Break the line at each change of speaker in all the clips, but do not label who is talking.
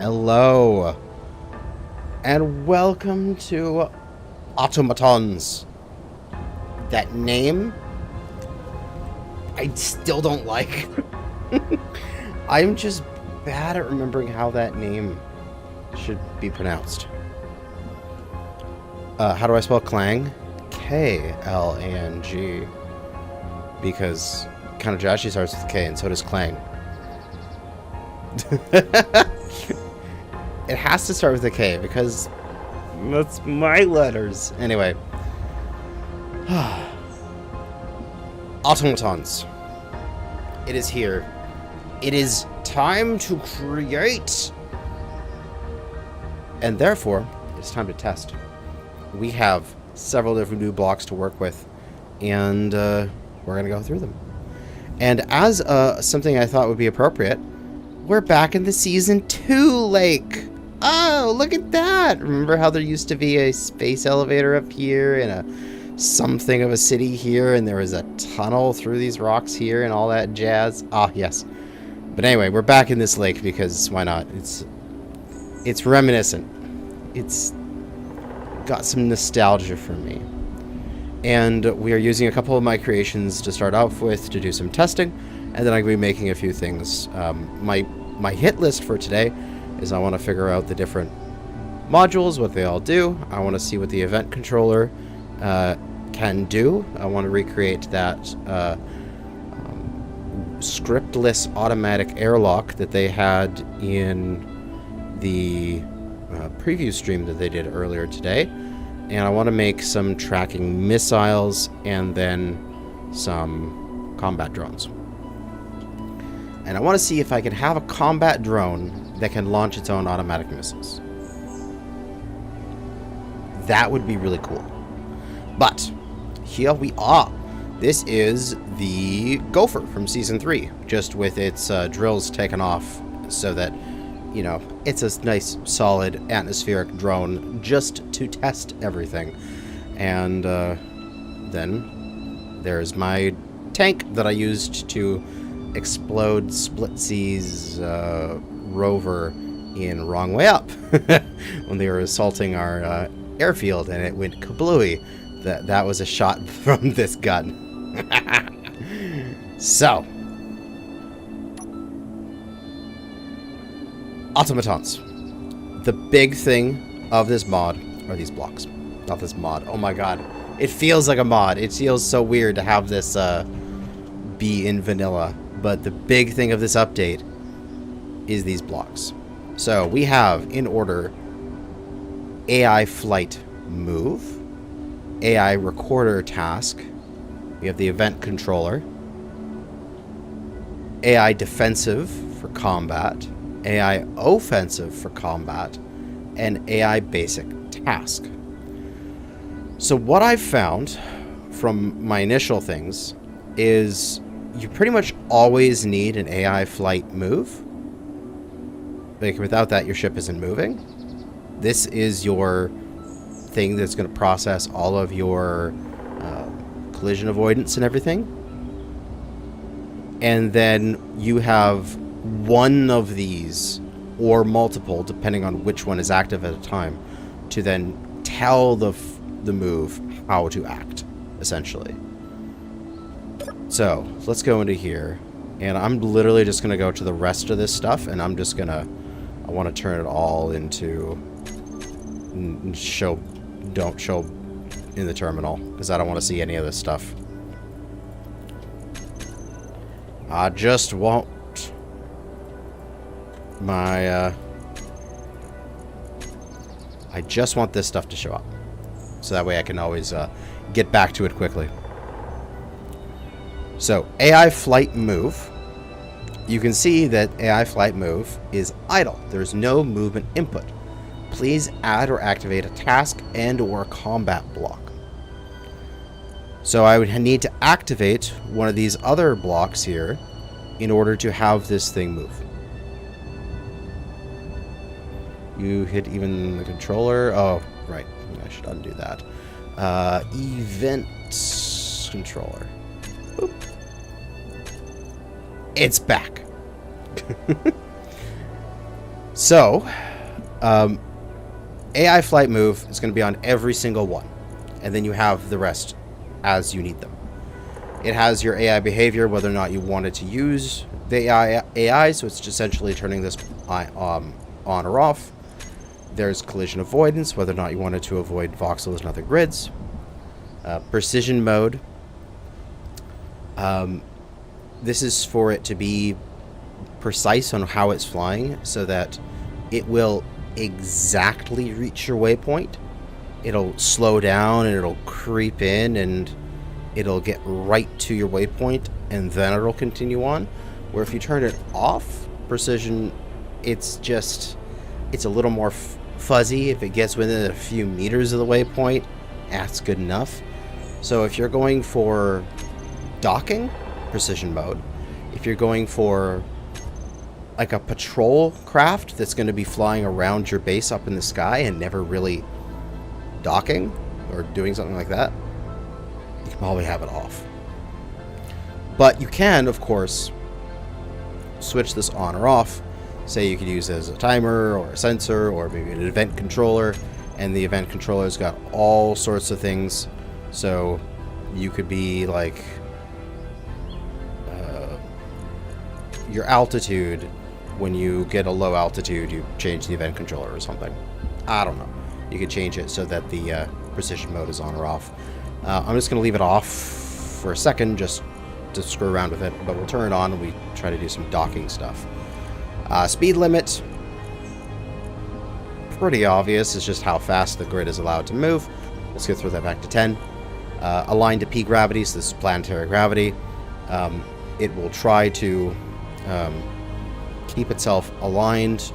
Hello, and welcome to Automatons. That name, I still don't like. I'm just bad at remembering how that name should be pronounced. How do I spell Clang? K-L-A-N-G. Because Kanajashi starts with K, and so does Clang. It has to start with a K because that's my letters. Anyway. Automatons. It is here. It is time to create. And therefore, it's time to test. We have several different new blocks to work with, and we're going to go through them. And as something I thought would be appropriate, we're back in the Season 2 lake. Oh, look at that. Remember how there used to be a space elevator up here and a something of a city here, and there was a tunnel through these rocks here and all that jazz? Ah, yes. But anyway, we're back in this lake because why not? It's reminiscent. It's got some nostalgia for me. And we are using a couple of my creations to start off with to do some testing, and then I'm going to be making a few things. My hit list for today is I want to figure out the different modules, what they all do. I want to see what the event controller can do. I want to recreate that scriptless automatic airlock that they had in the preview stream that they did earlier today. And I want to make some tracking missiles and then some combat drones. And I want to see if I can have a combat drone that can launch its own automatic missiles. That would be really cool. But here we are. This is the Gopher from Season 3, just with its drills taken off so that, you know, it's a nice, solid, atmospheric drone just to test everything. And then there's my tank that I used to explode Split Sea's rover in Wrong Way Up when they were assaulting our airfield, and it went kablooey. That was a shot from this gun. So, Automatons. The big thing of this mod are these blocks. Not this mod. Oh my god. It feels like a mod. It feels so weird to have this be in vanilla. But the big thing of this update is these blocks. So we have, in order, AI flight move, AI recorder task, we have the event controller, AI defensive for combat, AI offensive for combat, and AI basic task. So what I've found from my initial things is you pretty much always need an AI flight move. Like, without that, your ship isn't moving. This is your thing that's going to process all of your collision avoidance and everything. And then you have one of these, or multiple, depending on which one is active at a time, to then tell the move how to act, essentially. So, let's go into here, and I'm literally just going to go to the rest of this stuff, and I'm just going to, I want to turn it all into, don't show in the terminal, because I don't want to see any of this stuff. I just want my, I just want this stuff to show up, so that way I can always get back to it quickly. So, AI flight move. You can see that AI flight move is idle. There's no movement input. Please add or activate a task and or combat block. So I would need to activate one of these other blocks here in order to have this thing move. You hit even the controller. Oh, right. I should undo that. Event controller. Boop. It's back. So, AI flight move is going to be on every single one, and then you have the rest as you need them. It has your AI behavior, whether or not you wanted to use the AI, so it's essentially turning this on or off. There's collision avoidance, whether or not you wanted to avoid voxels and other grids. Precision mode. This is for it to be precise on how it's flying, so that it will exactly reach your waypoint. It'll slow down and it'll creep in and it'll get right to your waypoint, and then it'll continue on. Where if you turn it off, precision, it's a little more fuzzy. If it gets within a few meters of the waypoint, that's good enough. So if you're going for docking, precision mode. If you're going for like a patrol craft that's going to be flying around your base up in the sky and never really docking or doing something like that, you can probably have it off. But you can, of course, switch this on or off. Say you could use it as a timer or a sensor or maybe an event controller, and the event controller's got all sorts of things. So you could be like your altitude. When you get a low altitude, you change the event controller or something. I don't know. You could change it so that the precision mode is on or off. I'm just going to leave it off for a second just to screw around with it, but we'll turn it on and we try to do some docking stuff. Speed limit. Pretty obvious. It's just how fast the grid is allowed to move. Let's go throw that back to 10. Aligned to P gravity, so this is planetary gravity. It will try to keep itself aligned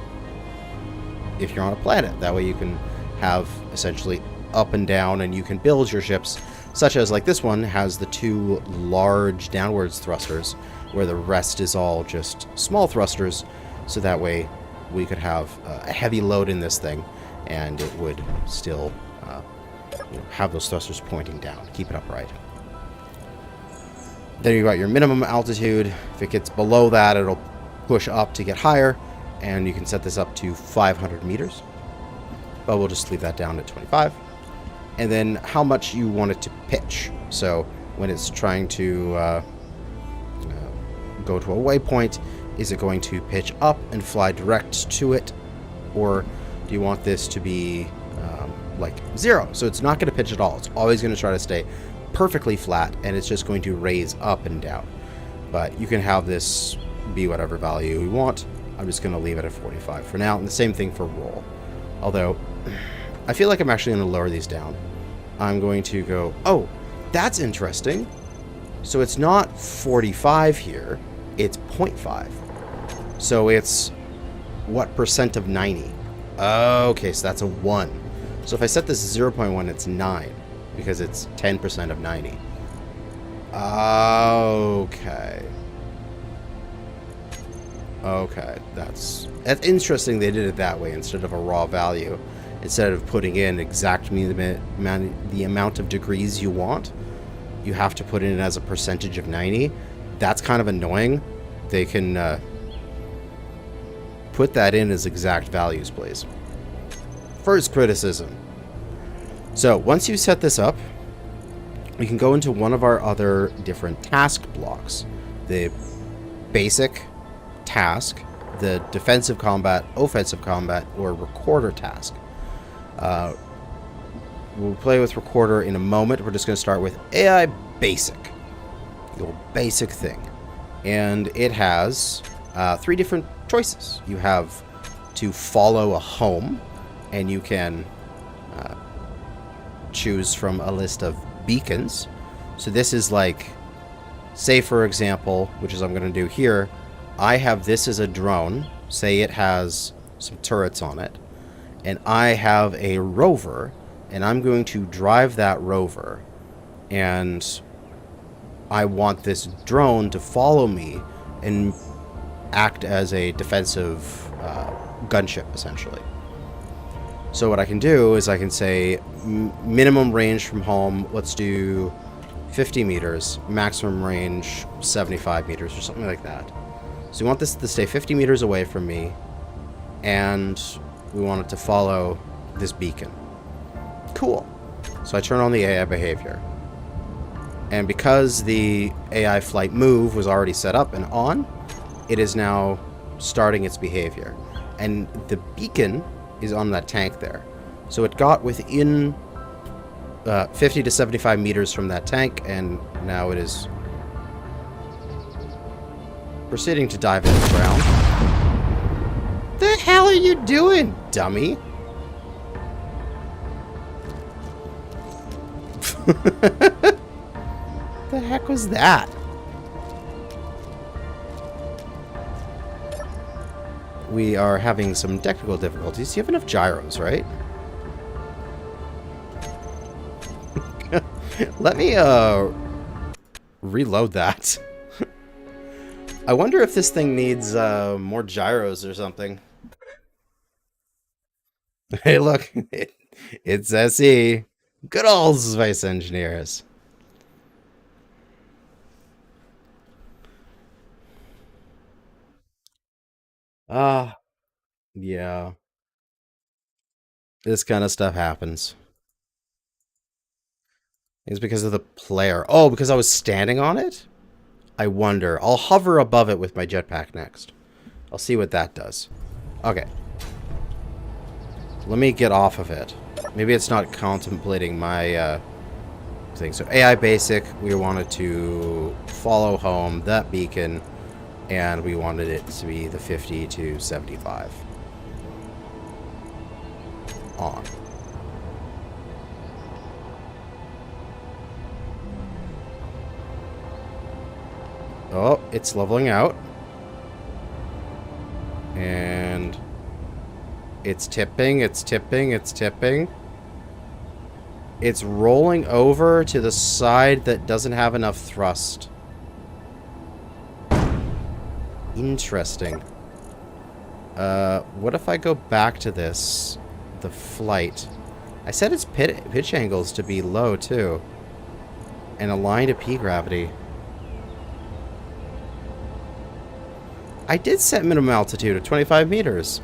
if you're on a planet. That way you can have essentially up and down, and you can build your ships, such as like this one has the two large downwards thrusters, where the rest is all just small thrusters, so that way we could have a heavy load in this thing, and it would still have those thrusters pointing down, keep it upright. Then you've got your minimum altitude. If it gets below that, it'll push up to get higher, and you can set this up to 500 meters. But we'll just leave that down at 25. And then how much you want it to pitch. So when it's trying to go to a waypoint, is it going to pitch up and fly direct to it? Or do you want this to be like 0? So it's not going to pitch at all. It's always going to try to stay perfectly flat, and it's just going to raise up and down. But you can have this be whatever value you want. I'm just going to leave it at 45 for now, and the same thing for roll. Although I feel like I'm actually going to lower these down. I'm going to go, oh, that's interesting. So it's not 45 here, it's 0.5. So it's what percent of 90? Okay, so that's a 1. So if I set this 0.1, it's 9. Because it's 10% of 90. Okay. Okay, that's interesting they did it that way instead of a raw value. Instead of putting in exact the amount of degrees you want, you have to put in as a percentage of 90. That's kind of annoying. They can put that in as exact values, please. First criticism. So once you set this up, we can go into one of our other different task blocks. The basic task, the defensive combat, offensive combat, or recorder task. We'll play with recorder in a moment. We're just going to start with AI basic. Your basic thing. And it has 3 different choices. You have to follow a home, and you can choose from a list of beacons. So this is like, say for example, which is I'm going to do here, I have this as a drone. Say it has some turrets on it, and I have a rover, and I'm going to drive that rover, and I want this drone to follow me and act as a defensive gunship, essentially. So what I can do is I can say minimum range from home, let's do 50 meters, maximum range 75 meters or something like that. So you want this to stay 50 meters away from me, and we want it to follow this beacon. Cool. So I turn on the AI behavior. And because the AI flight move was already set up and on, it is now starting its behavior. And the beacon is on that tank there. So it got within 50 to 75 meters from that tank, and now it is proceeding to dive into the ground. The hell are you doing, dummy? The heck was that? We are having some technical difficulties. You have enough gyros, right? Let me reload that. I wonder if this thing needs more gyros or something. Hey, look, it's SE. Good old space engineers. Yeah. This kind of stuff happens. It's because of the player. Oh, because I was standing on it? I wonder. I'll hover above it with my jetpack next. I'll see what that does. Okay. Let me get off of it. Maybe it's not contemplating my thing. So AI basic, we wanted to follow home that beacon, and we wanted it to be the 50 to 75. On. Oh, it's leveling out. And it's tipping, it's tipping, it's tipping. It's rolling over to the side that doesn't have enough thrust. Interesting. What if I go back to this? The flight. I set its pitch angles to be low, too. And aligned to P gravity. I did set minimum altitude of 25 meters.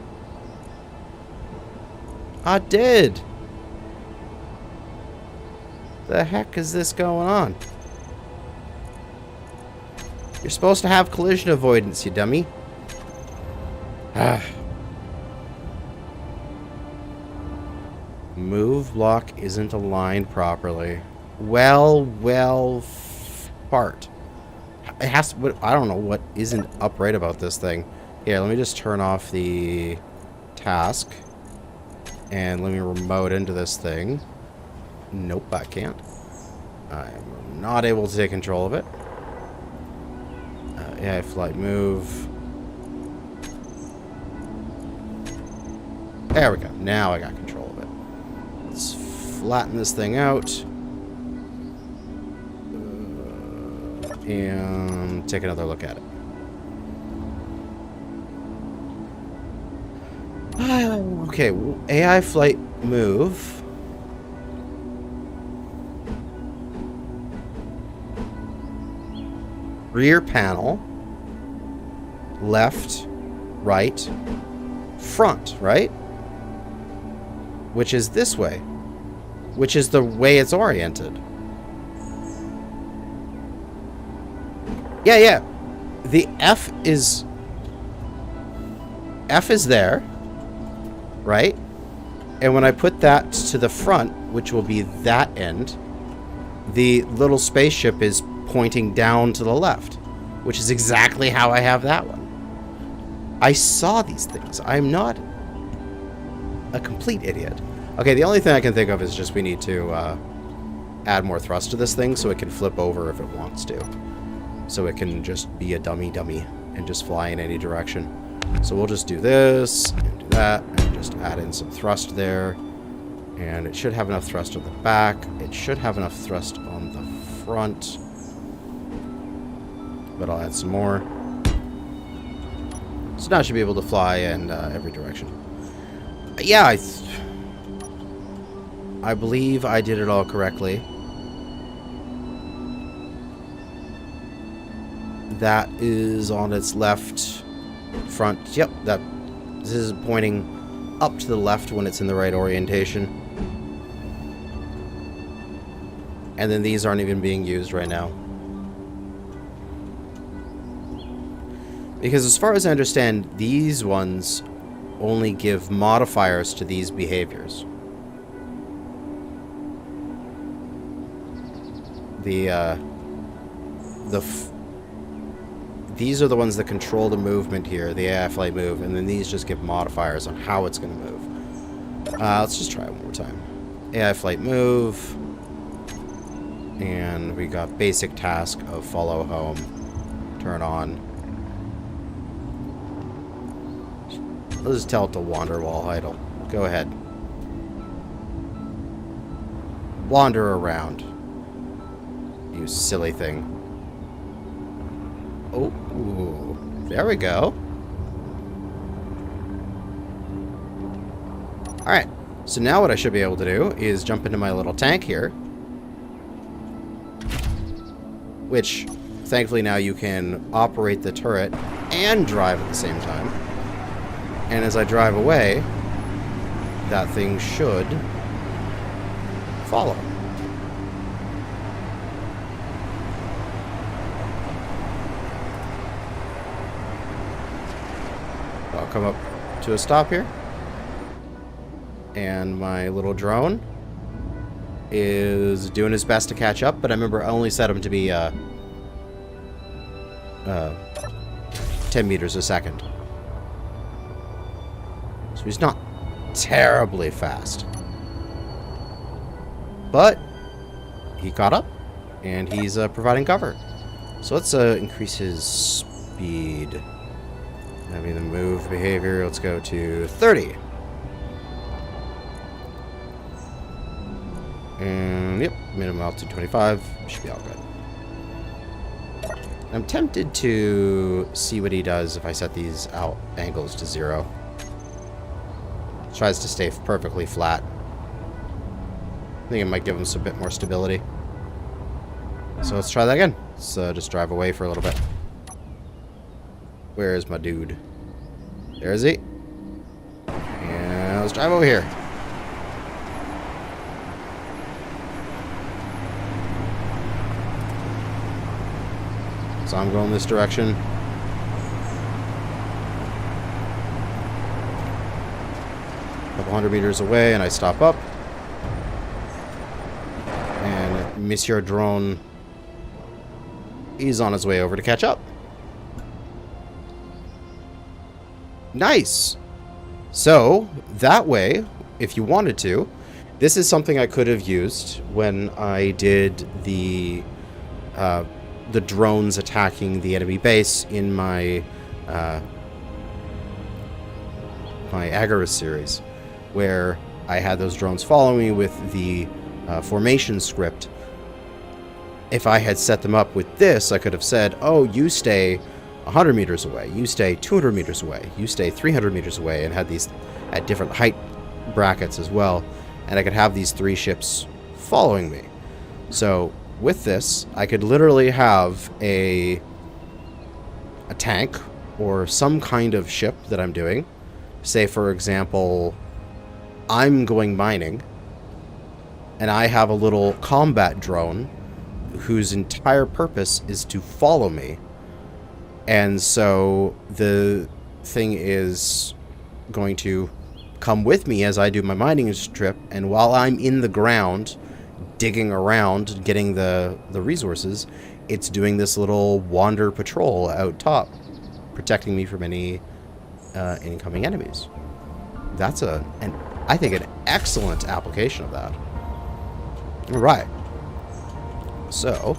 I did. The heck is this going on? You're supposed to have collision avoidance, you dummy. Move block isn't aligned properly. Well, fart. It has to, I don't know what isn't upright about this thing. Here, let me just turn off the task. And let me remote into this thing. Nope, I can't. I'm not able to take control of it. AI flight move. There we go. Now I got control of it. Let's flatten this thing out. And take another look at it. Okay, AI flight move. Rear panel. Left, right, front, right? Which is this way. Which is the way it's oriented. Yeah. The F is there, right? And when I put that to the front, which will be that end, the little spaceship is pointing down to the left, which is exactly how I have that one. I saw these things. I'm not a complete idiot. Okay, the only thing I can think of is just we need to add more thrust to this thing so it can flip over if it wants to. So it can just be a dummy and just fly in any direction. So we'll just do this and do that and just add in some thrust there. And it should have enough thrust on the back. It should have enough thrust on the front. But I'll add some more. So now I should be able to fly in every direction. Yeah, I believe I did it all correctly. That is on its left front. Yep, that This is pointing up to the left when it's in the right orientation. And then these aren't even being used right now. Because as far as I understand, these ones only give modifiers to these behaviors. These are the ones that control the movement here, the AI flight move, and then these just give modifiers on how it's going to move. Let's just try it one more time. AI flight move, and we got basic task of follow home, turn on. Let's just tell it to wander while idle. Go ahead. Wander around. You silly thing. Oh, there we go. Alright, so now what I should be able to do is jump into my little tank here. Which, thankfully now you can operate the turret and drive at the same time. And as I drive away, that thing should follow. I'll come up to a stop here. And my little drone is doing his best to catch up, but I remember I only set him to be 10 meters a second. So he's not terribly fast. But he caught up, and he's providing cover. So let's increase his speed. Having the move behavior, let's go to 30. And yep, minimum altitude 25. Should be all good. I'm tempted to see what he does if I set these out angles to 0. Tries to stay perfectly flat. I think it might give him a bit more stability. So let's try that again. Let's just drive away for a little bit. Where is my dude? There is he. And let's drive over here. So I'm going this direction. A couple hundred meters away, and I stop up. And Monsieur Drone is on his way over to catch up. Nice. So that way, if you wanted to, this is something I could have used when I did the drones attacking the enemy base in my my Agarus series, where I had those drones follow me with the formation script. If I had set them up with this, I could have said, oh, you stay 100 meters away, you stay 200 meters away, you stay 300 meters away, and had these at different height brackets as well, and I could have these 3 ships following me. So with this, I could literally have a tank or some kind of ship that I'm doing. Say, for example, I'm going mining, and I have a little combat drone whose entire purpose is to follow me. And so the thing is going to come with me as I do my mining trip, and while I'm in the ground digging around getting the resources, it's doing this little wander patrol out top, protecting me from any incoming enemies. That's I think an excellent application of that. Alright. So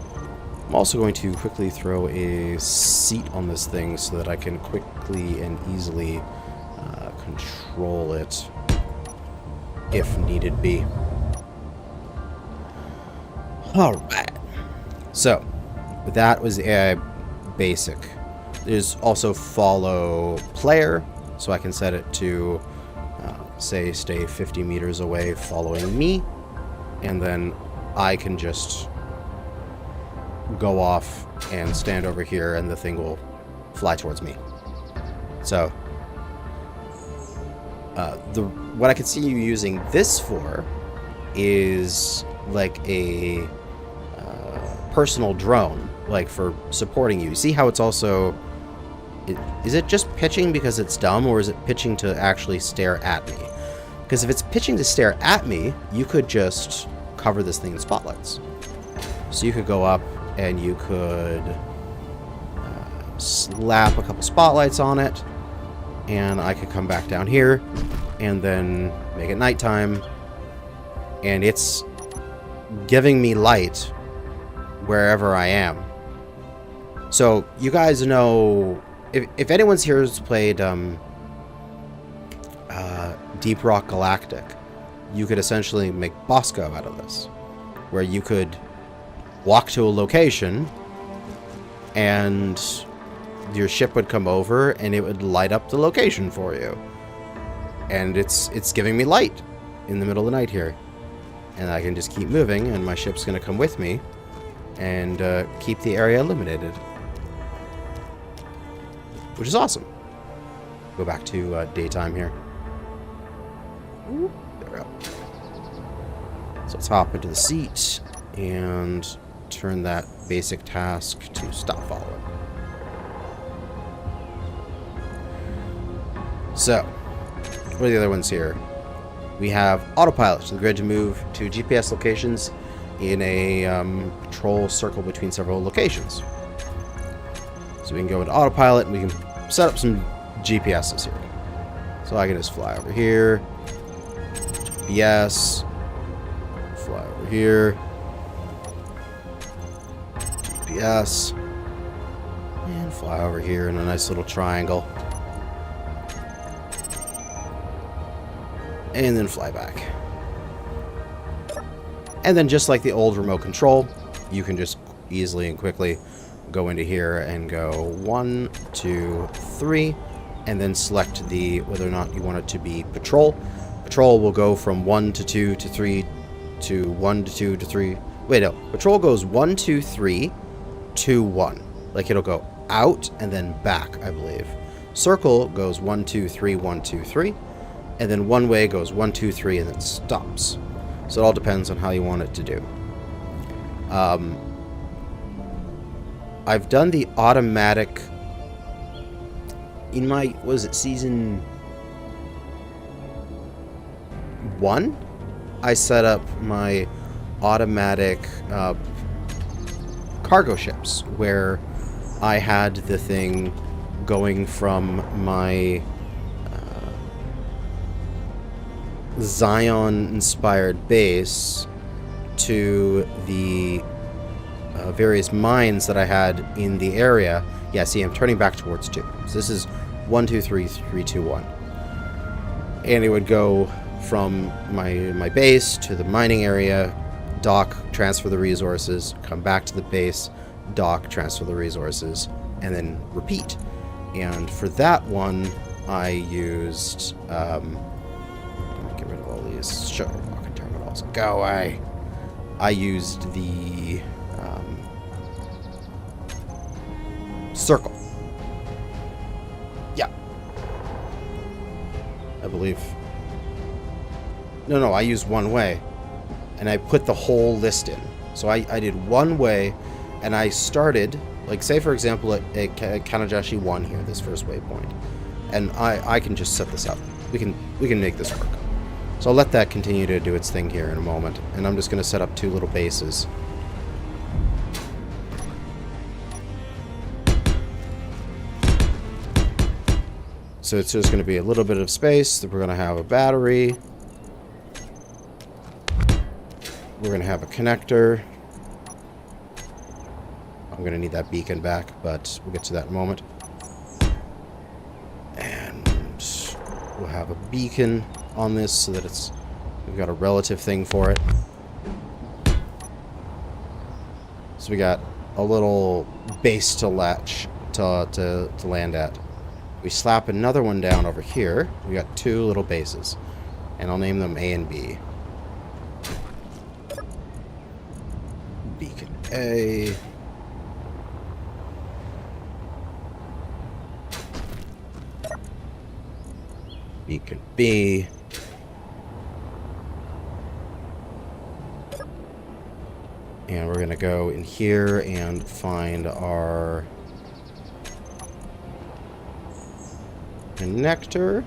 I'm also going to quickly throw a seat on this thing so that I can quickly and easily control it if needed be. Alright. So that was AI basic. There's also follow player, so I can set it to say stay 50 meters away following me, and then I can just go off and stand over here and the thing will fly towards me. So What I could see you using this for is like a personal drone, like for supporting you. See how it's also... Is it just pitching because it's dumb, or is it pitching to actually stare at me? Because if it's pitching to stare at me, you could just cover this thing in spotlights. So you could go up and you could slap a couple spotlights on it, and I could come back down here and then make it nighttime, and it's giving me light wherever I am. So you guys know, if anyone's here who's played Deep Rock Galactic, you could essentially make Bosco out of this, where you could walk to a location and your ship would come over and it would light up the location for you. And it's giving me light in the middle of the night here. And I can just keep moving, and my ship's going to come with me and keep the area illuminated. Which is awesome. Go back to daytime here. There we go. So let's hop into the seat and turn that basic task to stop following. So, what are the other ones here? We have Autopilot, so the grid to move to GPS locations in a patrol circle between several locations. So we can go into Autopilot and we can set up some GPSs here. So I can just fly over here, GPS, fly over here, GPS, and fly over here in a nice little triangle. And then fly back. And then just like the old remote control, you can just easily and quickly go into here and go 1, 2, 3, and then select the whether or not you want it to be patrol. Patrol will go from 1 to 2 to 3 to 1 to 2 to 3. Wait, no. Patrol goes 1, 2, 3, 2, 1. Like it'll go out and then back, I believe. Circle goes 1, 2, 3, 1, 2, 3. And then one way goes 1, 2, 3, and then stops. So it all depends on how you want it to do. I've done the automatic in my, was it season 1? I set up my automatic cargo ships where I had the thing going from my Zion-inspired base to the various mines that I had in the area. Yeah, see, I'm turning back towards 2. So this is 1, 2, 3, 3, 2, 1. And it would go from my base to the mining area, dock, transfer the resources, come back to the base, dock, transfer the resources, and then repeat. And for that one, I used... get rid of all these fucking terminals. Go away. I used the circle. Yeah. I believe. No, I used one way. And I put the whole list in. So I did one way, and I started, like, say, for example, at Kanajashi 1 here, this first waypoint. And I can just set this up. We can make this work. So I'll let that continue to do its thing here in a moment. And I'm just going to set up 2 little bases. So it's just going to be a little bit of space. That we're going to have a battery. We're going to have a connector. I'm going to need that beacon back, but we'll get to that in a moment. And we'll have a beacon on this so that we've got a relative thing for it. So we got a little base to latch to land at. We slap another one down over here. We got 2 little bases, and I'll name them A and B. Beacon A. Beacon B. And we're going to go in here and find our connector.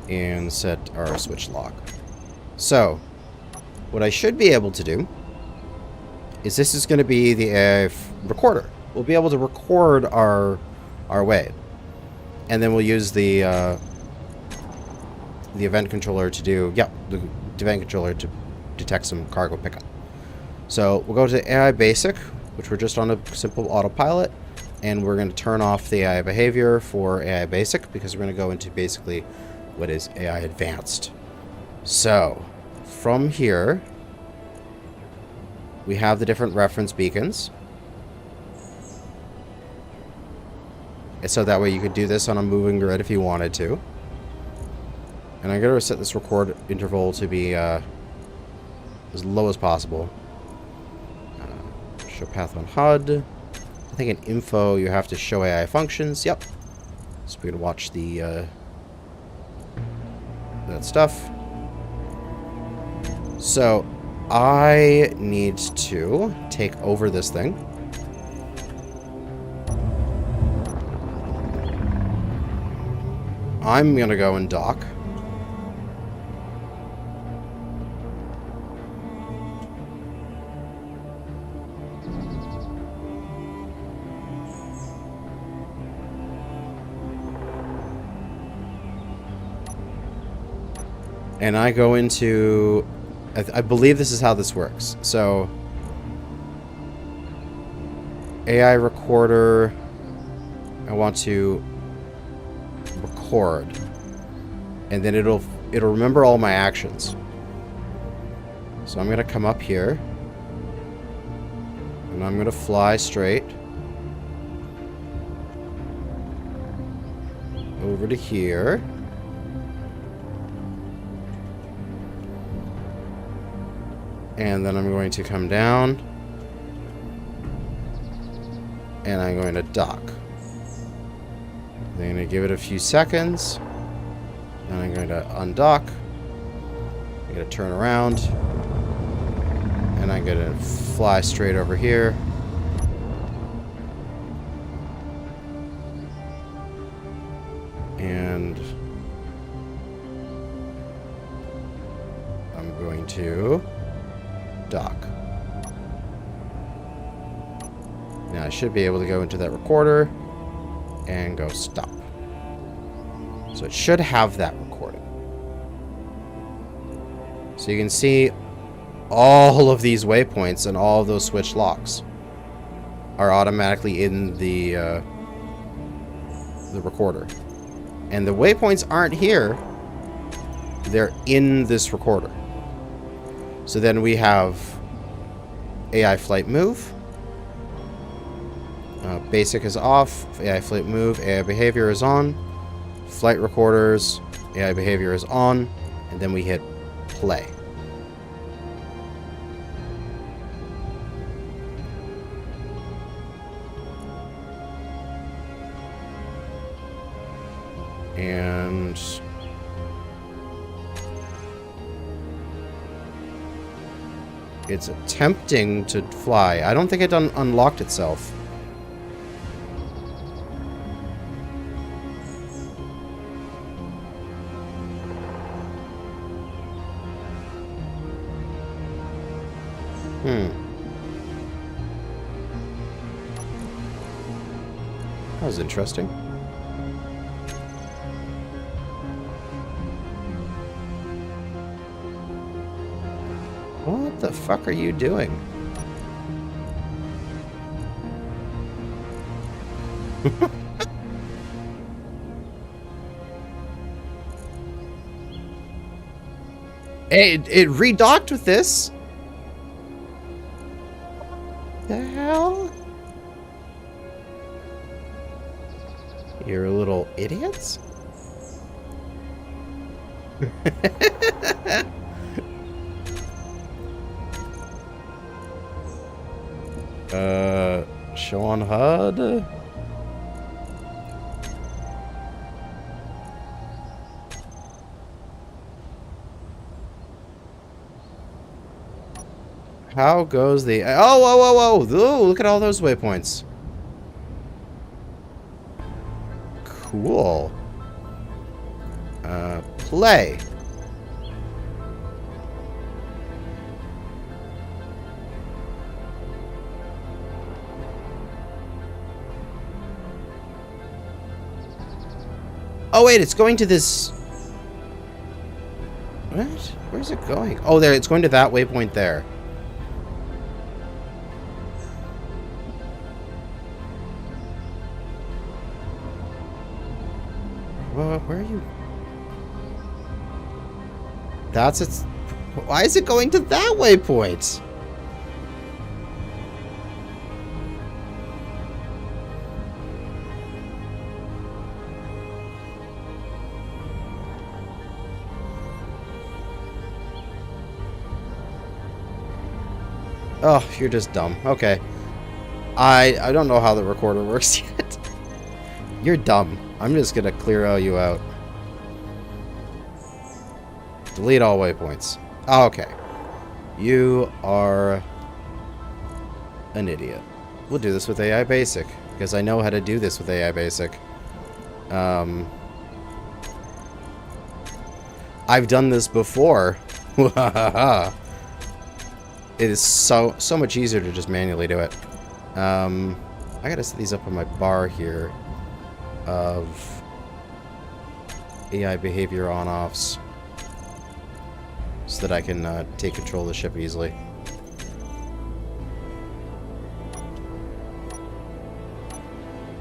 And set our switch lock. So, what I should be able to do is this is going to be the AI recorder. We'll be able to record our wave. And then we'll use the event controller to do, the event controller to detect some cargo pickup. So we'll go to AI basic, which we're just on a simple autopilot, and we're going to turn off the AI behavior for AI basic because we're going to go into basically what is AI advanced. So from here, we have the different reference beacons. And so that way you could do this on a moving grid if you wanted to. And I'm going to set this record interval to be as low as possible. Show path on HUD. I think in info you have to show AI functions. Yep. So we're going to watch the that stuff. So I need to take over this thing. I'm going to go and dock. And I go into... I believe this is how this works. So, AI recorder, I want to record. And then it'll remember all my actions. So I'm going to come up here. And I'm going to fly straight over to here. And then I'm going to come down. And I'm going to dock. I'm going to give it a few seconds. Then I'm going to undock. I'm going to turn around. And I'm going to fly straight over here. And I'm going to dock. Now I should be able to go into that recorder and go stop. So it should have that recorded. So you can see all of these waypoints and all of those switch locks are automatically in the recorder. And the waypoints aren't here. They're in this recorder. So then we have AI flight move. Basic is off. AI flight move. AI behavior is on. Flight recorders. AI behavior is on. And then we hit play. And it's attempting to fly. I don't think it unlocked itself. That was interesting. What the fuck are you doing? It redocked with this? The hell? You're little idiots? Show on HUD? How goes the... Oh, whoa, whoa, whoa! Ooh, look at all those waypoints. Cool. Play. Oh, wait, it's going to this... What? Where's it going? Oh, there, it's going to that waypoint there. Where are you? That's its... Why is it going to that waypoint? Oh, you're just dumb. Okay. I don't know how the recorder works yet. You're dumb. I'm just gonna clear you out. Delete all waypoints. Oh, okay. You are an idiot. We'll do this with AI Basic, because I know how to do this with AI Basic. I've done this before. It is so much easier to just manually do it. I gotta set these up on my bar here of AI behavior on-offs so that I can take control of the ship easily.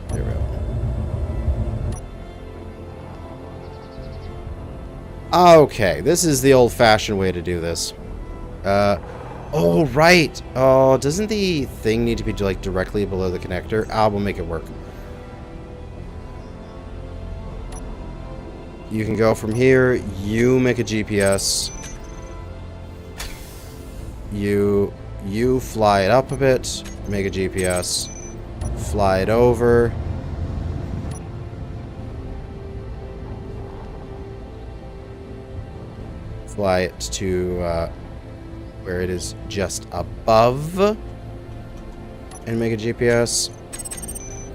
There we go. Okay, this is the old-fashioned way to do this. Oh, right. Oh, doesn't the thing need to be like directly below the connector? Ah, we'll make it work. You can go from here. You make a GPS. You fly it up a bit. Make a GPS. Fly it over. Fly it to where it is just above. And make a GPS.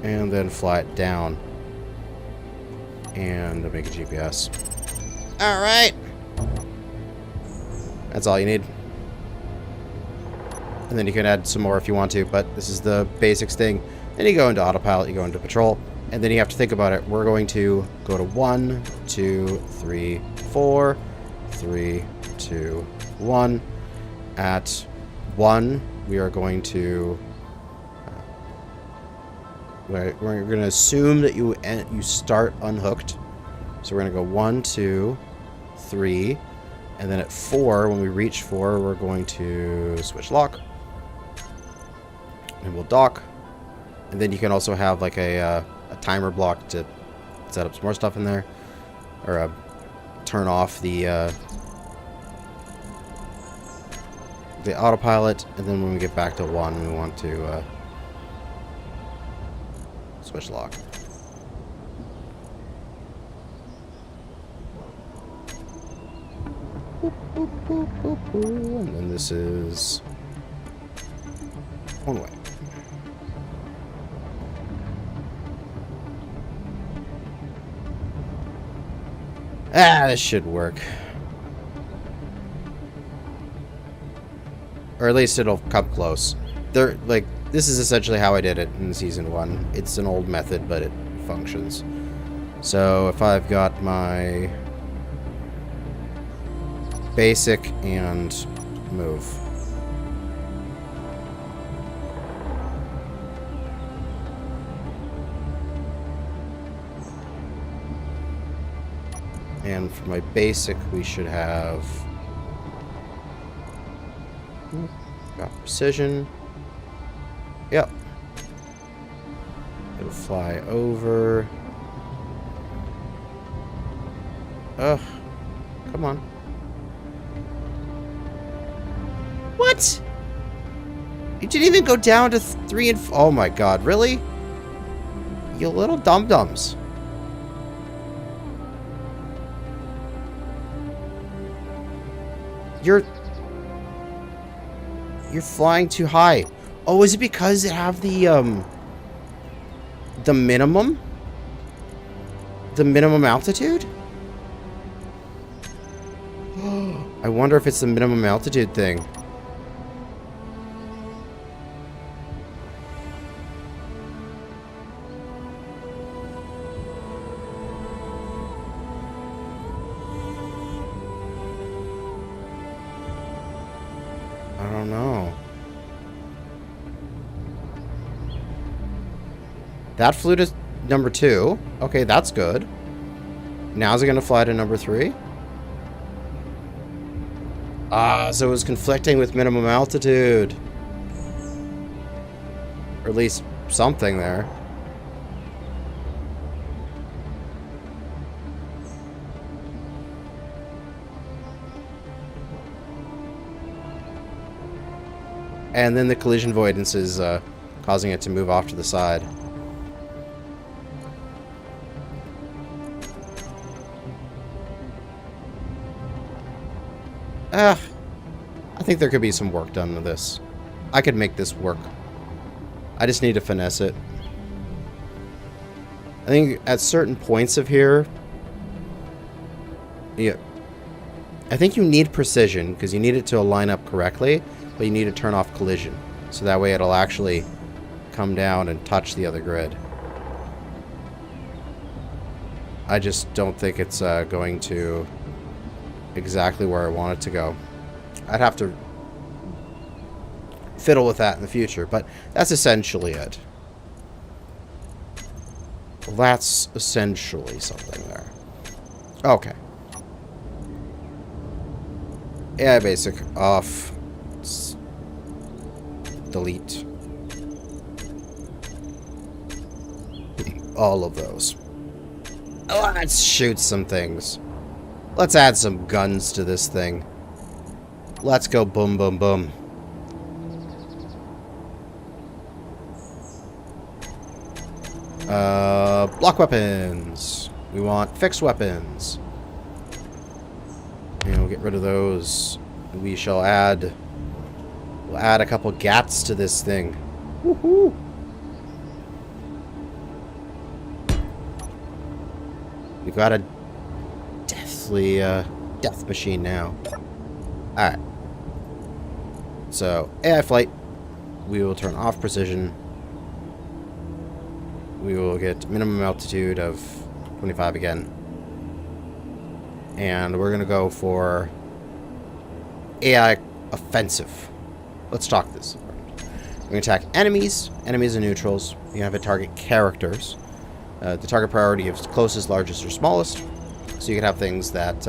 And then fly it down. And make a GPS. Alright. That's all you need. And then you can add some more if you want to, but this is the basics thing. Then you go into autopilot, you go into patrol, and then you have to think about it. We're going to go to 1, 2, 3, 4, 3, 2, 1. At 1, we are going to... we're going to assume that you start unhooked. So we're going to go 1, 2, 3, and then at 4, when we reach 4, we're going to switch lock. And we'll dock. And then you can also have like a timer block to set up some more stuff in there. Or turn off the autopilot. And then when we get back to 1, we want to switch lock. And then this is one way. Ah, this should work. Or at least it'll come close. This is essentially how I did it in Season 1. It's an old method, but it functions. So if I've got my basic and move. And for my basic, we should have got precision. Yep. It'll fly over. Ugh. Come on. What? You didn't even go down to 3 and 4. Oh my god, really? You little dum-dums. You're flying too high. Oh, is it because it have the minimum? The minimum altitude? I wonder if it's the minimum altitude thing. I don't know. That flew to number 2. Okay, that's good. Now is it going to fly to number 3? Ah, so it was conflicting with minimum altitude. Or at least something there. And then the collision avoidance is causing it to move off to the side. I think there could be some work done with this. I could make this work. I just need to finesse it. I think at certain points of here, yeah, I think you need precision because you need it to line up correctly, but you need to turn off collision. So that way it'll actually come down and touch the other grid. I just don't think it's going to exactly where I want it to go. I'd have to fiddle with that in the future, but that's essentially it. Well, that's essentially something there. Okay. AI basic off. Delete. All of those. Let's shoot some things. Let's add some guns to this thing. Let's go boom, boom, boom. Block weapons. We want fixed weapons. And we'll get rid of those. We shall add... We'll add a couple GATs to this thing. Woohoo! We've got a deathly death machine now. Alright. So, AI flight. We will turn off precision. We will get minimum altitude of 25 again. And we're going to go for AI offensive. Let's talk this. We're going to attack enemies, enemies and neutrals. You have to target characters. The target priority is closest, largest, or smallest. So you could have things that,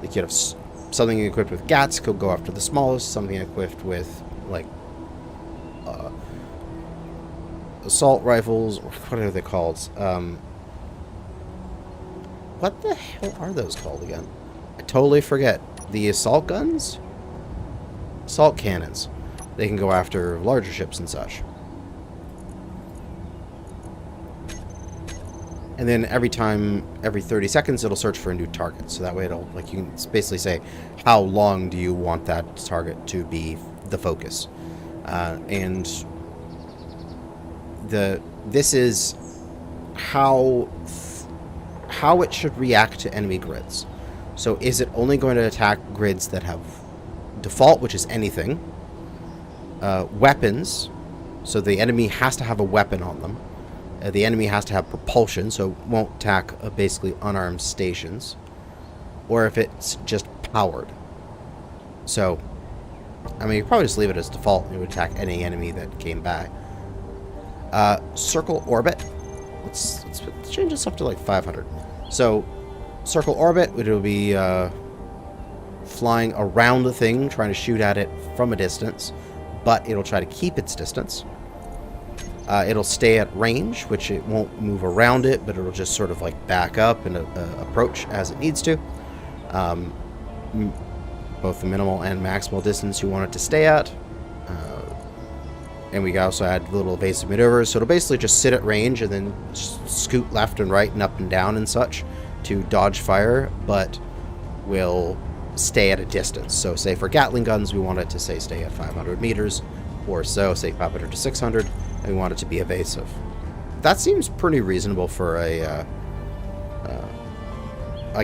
you could have something equipped with GATs could go after the smallest, something equipped with, like, assault rifles, or what are they called? What the hell are those called again? I totally forget. The assault guns? Assault cannons. They can go after larger ships and such. And then every 30 seconds, it'll search for a new target. So that way it'll, like, you can basically say, how long do you want that target to be the focus? And this is how it should react to enemy grids. So is it only going to attack grids that have default, which is anything, weapons, so the enemy has to have a weapon on them, the enemy has to have propulsion, so it won't attack basically unarmed stations, or if it's just powered. So, I mean, you probably just leave it as default and it would attack any enemy that came back. Circle orbit. Let's change this up to like 500. So, circle orbit, it'll be flying around the thing, trying to shoot at it from a distance, but it'll try to keep its distance. It'll stay at range, which it won't move around it, but it'll just sort of like back up and approach as it needs to. Both the minimal and maximal distance you want it to stay at. And we also add little evasive maneuvers, so it'll basically just sit at range and then scoot left and right and up and down and such to dodge fire, but will stay at a distance. So say for Gatling guns, we want it to stay at 500 meters or so, say 500 to 600, and we want it to be evasive. That seems pretty reasonable for a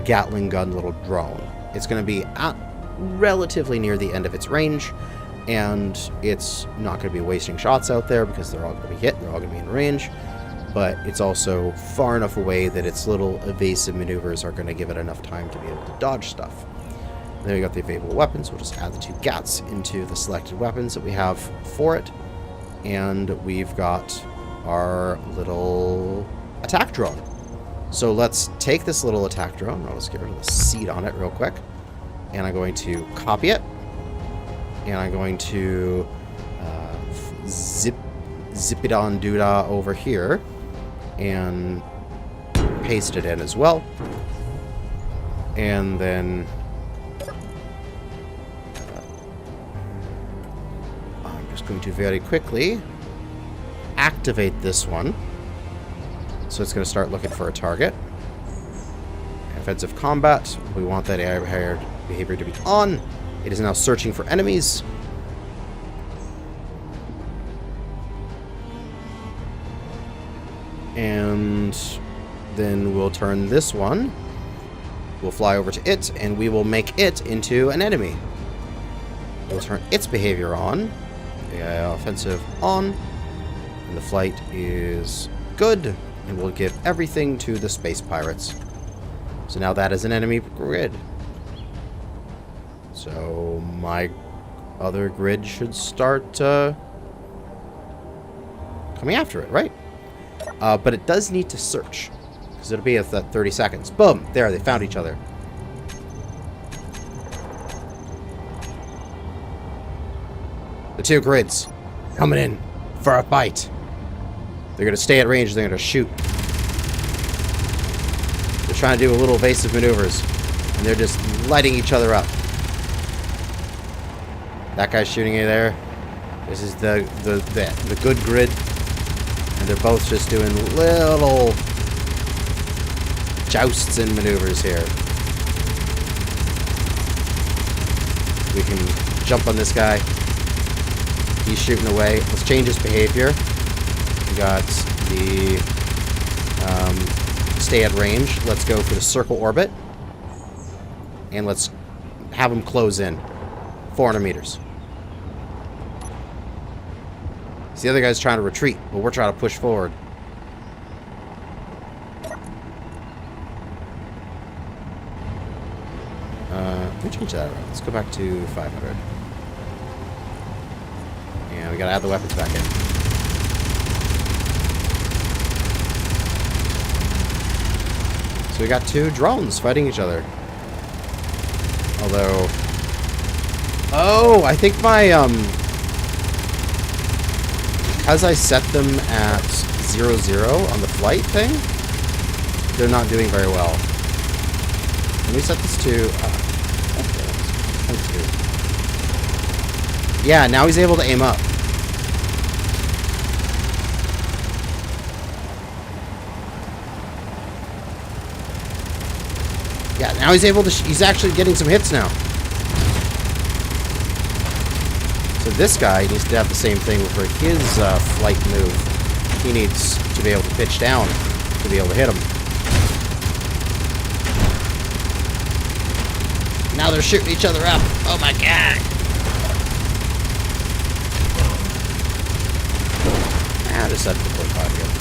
Gatling gun little drone. It's going to be at relatively near the end of its range, and it's not going to be wasting shots out there because they're all going to be hit, they're all going to be in range, but it's also far enough away that its little evasive maneuvers are going to give it enough time to be able to dodge stuff. Then we got the available weapons. We'll just add the 2 GATs into the selected weapons that we have for it, and we've got our little attack drone. So let's take this little attack drone. I'll just get rid of the seat on it real quick. And I'm going to copy it. And I'm going to zip it on doodah over here. And paste it in as well. And then I'm just going to very quickly activate this one. So it's going to start looking for a target. Offensive combat. We want that behavior to be on. It is now searching for enemies. And then we'll turn this one. We'll fly over to it, and we will make it into an enemy. We'll turn its behavior on. Offensive on. And the flight is good. And we'll give everything to the space pirates. So now that is an enemy grid. So my other grid should start coming after it, right? But it does need to search, because it'll be at that 30 seconds. Boom! There, they found each other. The 2 grids coming in for a fight. They're going to stay at range. They're going to shoot. They're trying to do a little evasive maneuvers. And they're just lighting each other up. That guy's shooting you there. This is the good grid. And they're both just doing little jousts and maneuvers here. We can jump on this guy. He's shooting away. Let's change his behavior. Got the stay at range. Let's go for the circle orbit. And let's have him close in. 400 meters. So the other guy's trying to retreat, but we're trying to push forward. Let me change that around. Let's go back to 500. And we gotta add the weapons back in. So we got 2 drones fighting each other. Although... Oh, I think my, because I set them at 0-0 on the flight thing, they're not doing very well. Let me set this to... yeah, now he's able to aim up. Yeah, now he's able to... he's actually getting some hits now. So this guy needs to have the same thing for his flight move. He needs to be able to pitch down to be able to hit him. Now they're shooting each other up. Oh my god. Ah, just set the 45 again.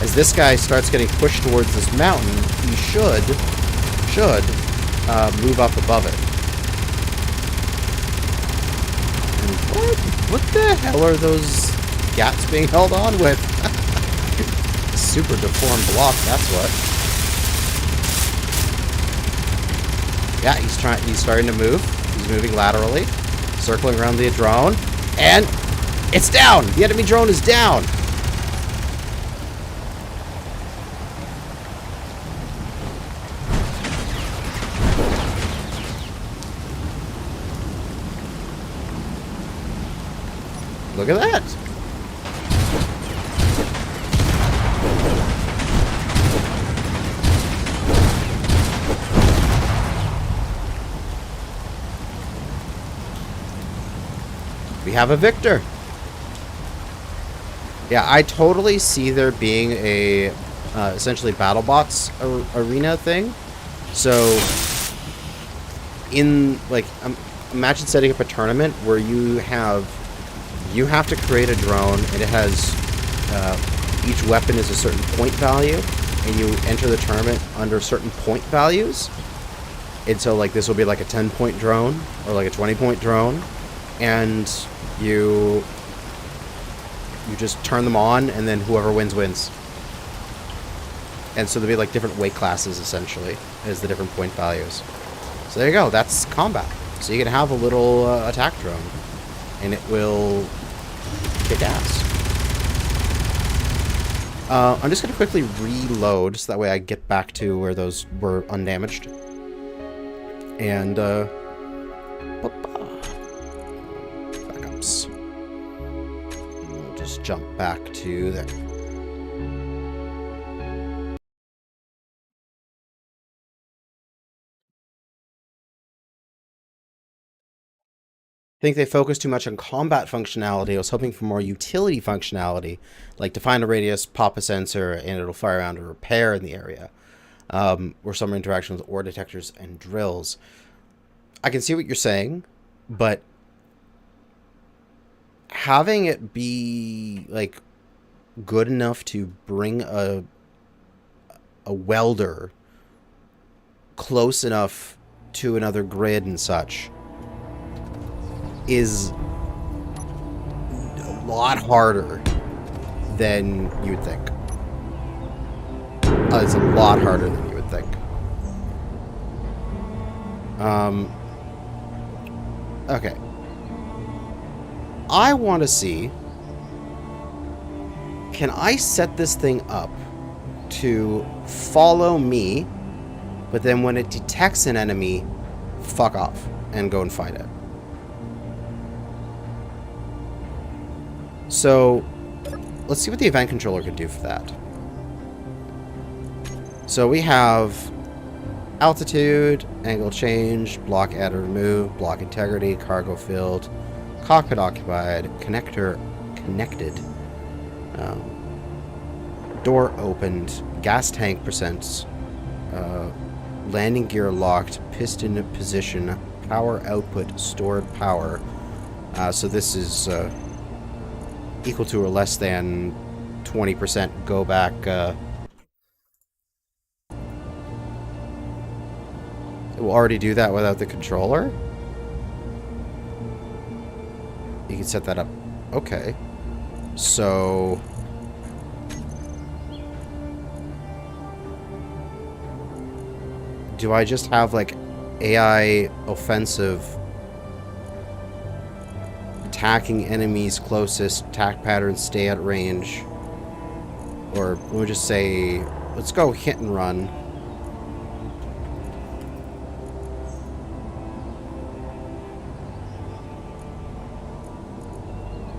As this guy starts getting pushed towards this mountain, he should move up above it. And what the hell are those GATs being held on with? Super deformed block, that's what. Yeah, he's starting to move. He's moving laterally, circling around the drone, and it's down! The enemy drone is down! Look at that. We have a victor. Yeah, I totally see there being a essentially BattleBots arena thing. So, imagine setting up a tournament where you have to create a drone, and it has each weapon is a certain point value, and you enter the tournament under certain point values. And so, like, this will be like a 10-point drone or like a 20-point drone, and you just turn them on, and then whoever wins wins. And so there'll be like different weight classes essentially as the different point values. So there you go. That's combat. So you can have a little attack drone, and it will kick ass. I'm just gonna quickly reload so that way I get back to where those were undamaged. And backups. We'll just jump back to there. I think they focus too much on combat functionality. I was hoping for more utility functionality, like define a radius, pop a sensor, and it'll fire around a repair in the area, or some interaction with ore detectors and drills. I can see what you're saying, but having it be like good enough to bring a welder close enough to another grid and such is a lot harder than you would think. It's a lot harder than you would think. Okay. I want to see, can I set this thing up to follow me, but then when it detects an enemy, fuck off and go and fight it? So, let's see what the event controller could do for that. So we have altitude, angle change, block add or remove, block integrity, cargo filled, cockpit occupied, connector connected, door opened, gas tank percents, landing gear locked, piston position, power output, stored power. So this is equal to or less than 20% go back. It will already do that without the controller? You can set that up. Okay. So do I just have like AI offensive attacking enemies closest, attack patterns stay at range? Or we'll just say, let's go hit and run.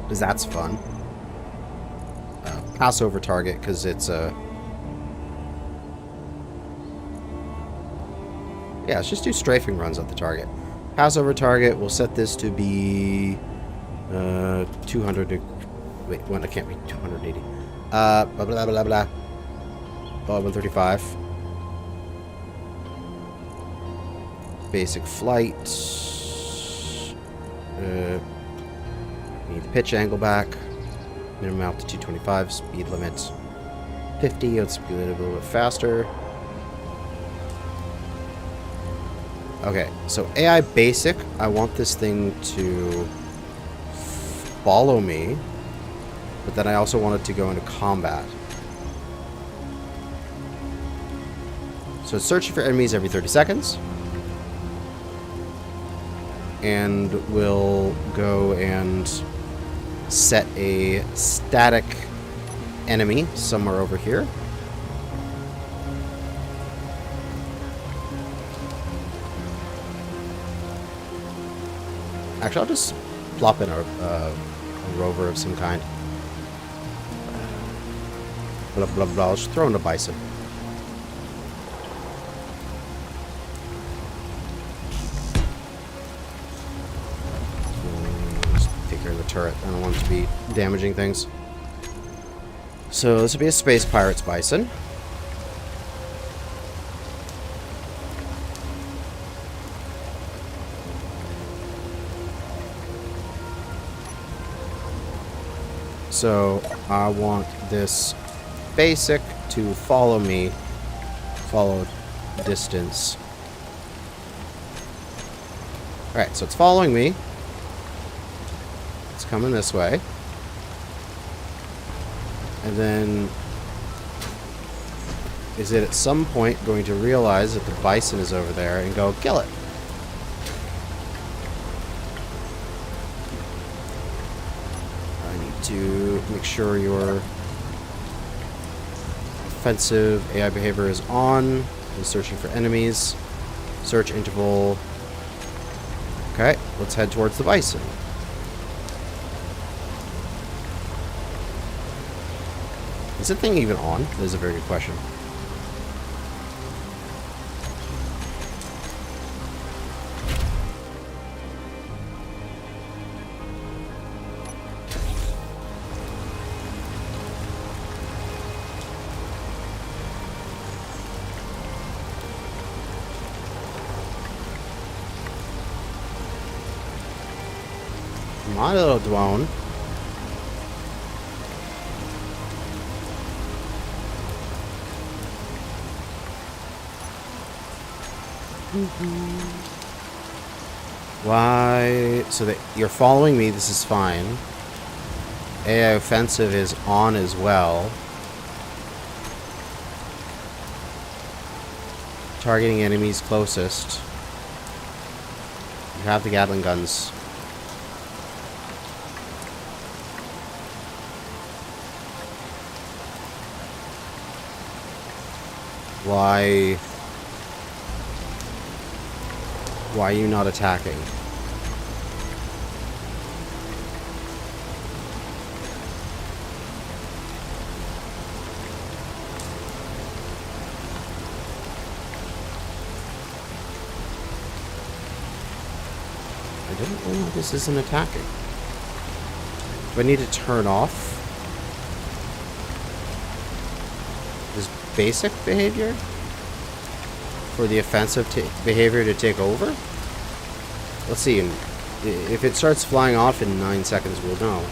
Because that's fun. Pass over target, because it's a... yeah, let's just do strafing runs at the target. Pass over target, we'll set this to be... 200... wait, one, it can't be 280. Blah, blah, blah, blah, blah. 135. Basic flight. Need the pitch angle back. Minimum altitude 25. Speed limit 50. Let's speed it a little bit faster. Okay, so AI basic. I want this thing to follow me, but then I also want it to go into combat. So it's searching for enemies every 30 seconds. And we'll go and set a static enemy somewhere over here. Actually, I'll just plop in a rover of some kind. Blah, blah, blah. I'll just throw in a bison. turret. I don't want it to be damaging things. So this will be a Space Pirates Bison. So I want this basic to follow me, follow distance. Alright, so it's following me. It's coming this way. And then is it at some point going to realize that the bison is over there and go kill it? I need to make sure your offensive AI behavior is on. I'm searching for enemies. Search interval. Okay, let's head towards the bison. Is the thing even on? That is a very good question. My little drone. Why? So that you're following me, this is fine. AI offensive is on as well. Targeting enemies closest. You have the Gatling guns. Why are you not attacking? I don't know why this isn't attacking. Do I need to turn off this basic behavior for the offensive behavior to take over? Let's see. If it starts flying off in 9 seconds, we'll know.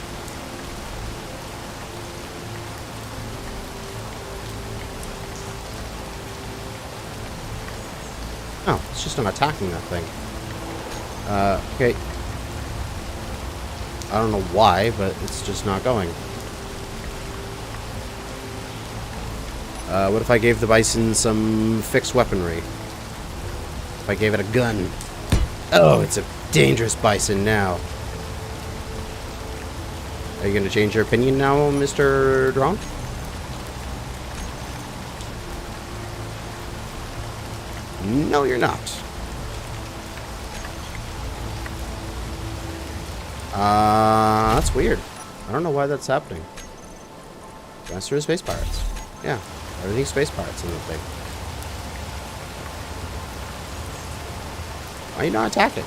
Oh, it's just not attacking that thing. Okay. I don't know why, but it's just not going. What if I gave the bison some fixed weaponry? If I gave it a gun? Oh, it's a dangerous bison now. Are you going to change your opinion now, Mr. Drone? No, you're not. That's weird. I don't know why that's happening. Master of Space Pirates. Yeah, everything's Space Pirates in the thing. Why are you not attacking?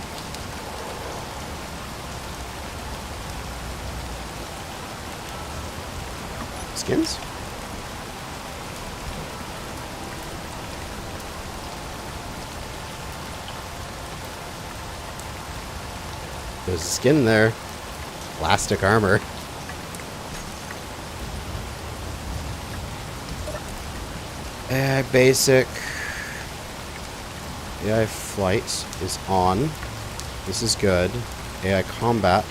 Skins? There's a skin there. Plastic armor. AI basic. AI flight is on. This is good. AI combat.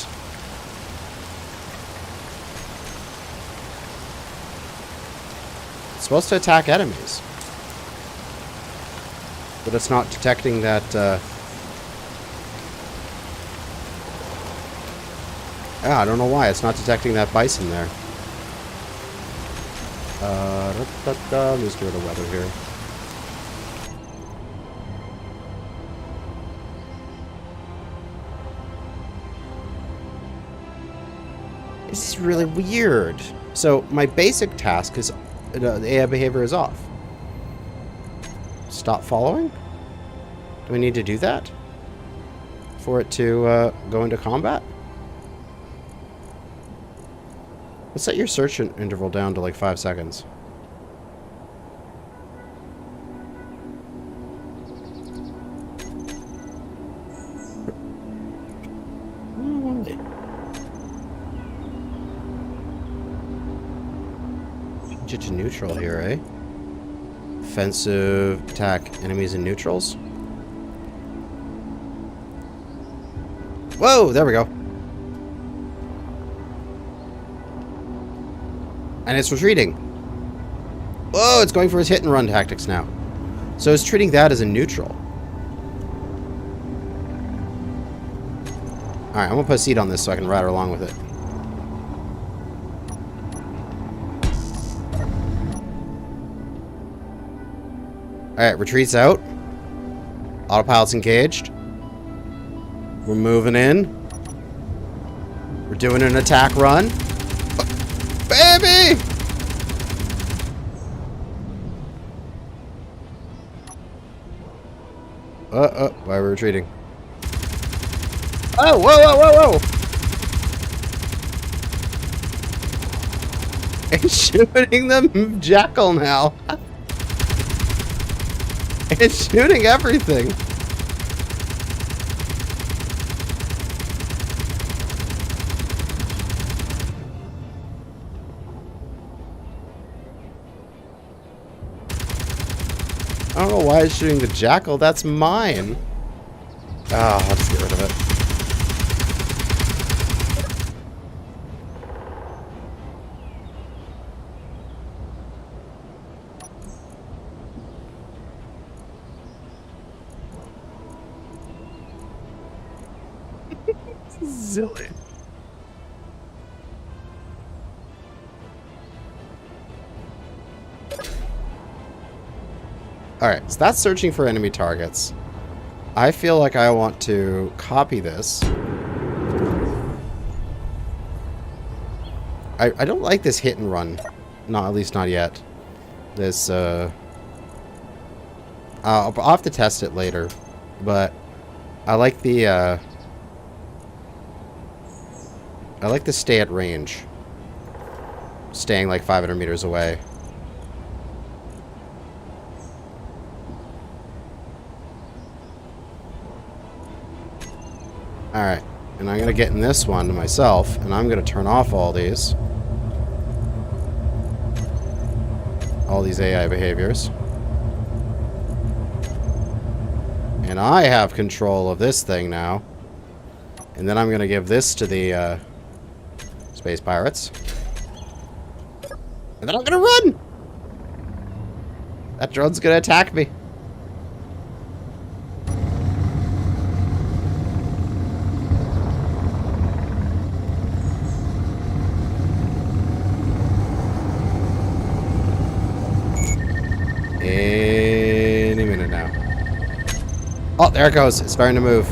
It's supposed to attack enemies. But it's not detecting that, I don't know why. It's not detecting that bison there. Let's go to weather here. This is really weird. So my basic task is the AI behavior is off. Stop following? Do we need to do that for it to go into combat? Let's set your search interval down to like 5 seconds. Change it to neutral here, eh? Offensive, attack enemies in neutrals. Whoa, there we go. And it's retreating. Whoa, it's going for his hit and run tactics now. So it's treating that as a neutral. Alright, I'm gonna put a seat on this so I can ride along with it. Alright, retreats out. Autopilot's engaged. We're moving in. We're doing an attack run. Baby! Why are we retreating? Oh, whoa, whoa, whoa, whoa! It's shooting the jackal now. It's shooting everything. I don't know why it's shooting the jackal. That's mine. Ah, I'll just get rid of it. Silly. Alright, so that's searching for enemy targets. I feel like I want to copy this. I don't like this hit and run. No, at least not yet. This, I'll have to test it later. But I like the, I like to stay at range. Staying like 500 meters away. Alright, and I'm going to get in this one to myself, and I'm going to turn off all these. All these AI behaviors. And I have control of this thing now. And then I'm going to give this to the space pirates. And then I'm going to run! That drone's going to attack me. Any minute now. Oh, there it goes. It's starting to move.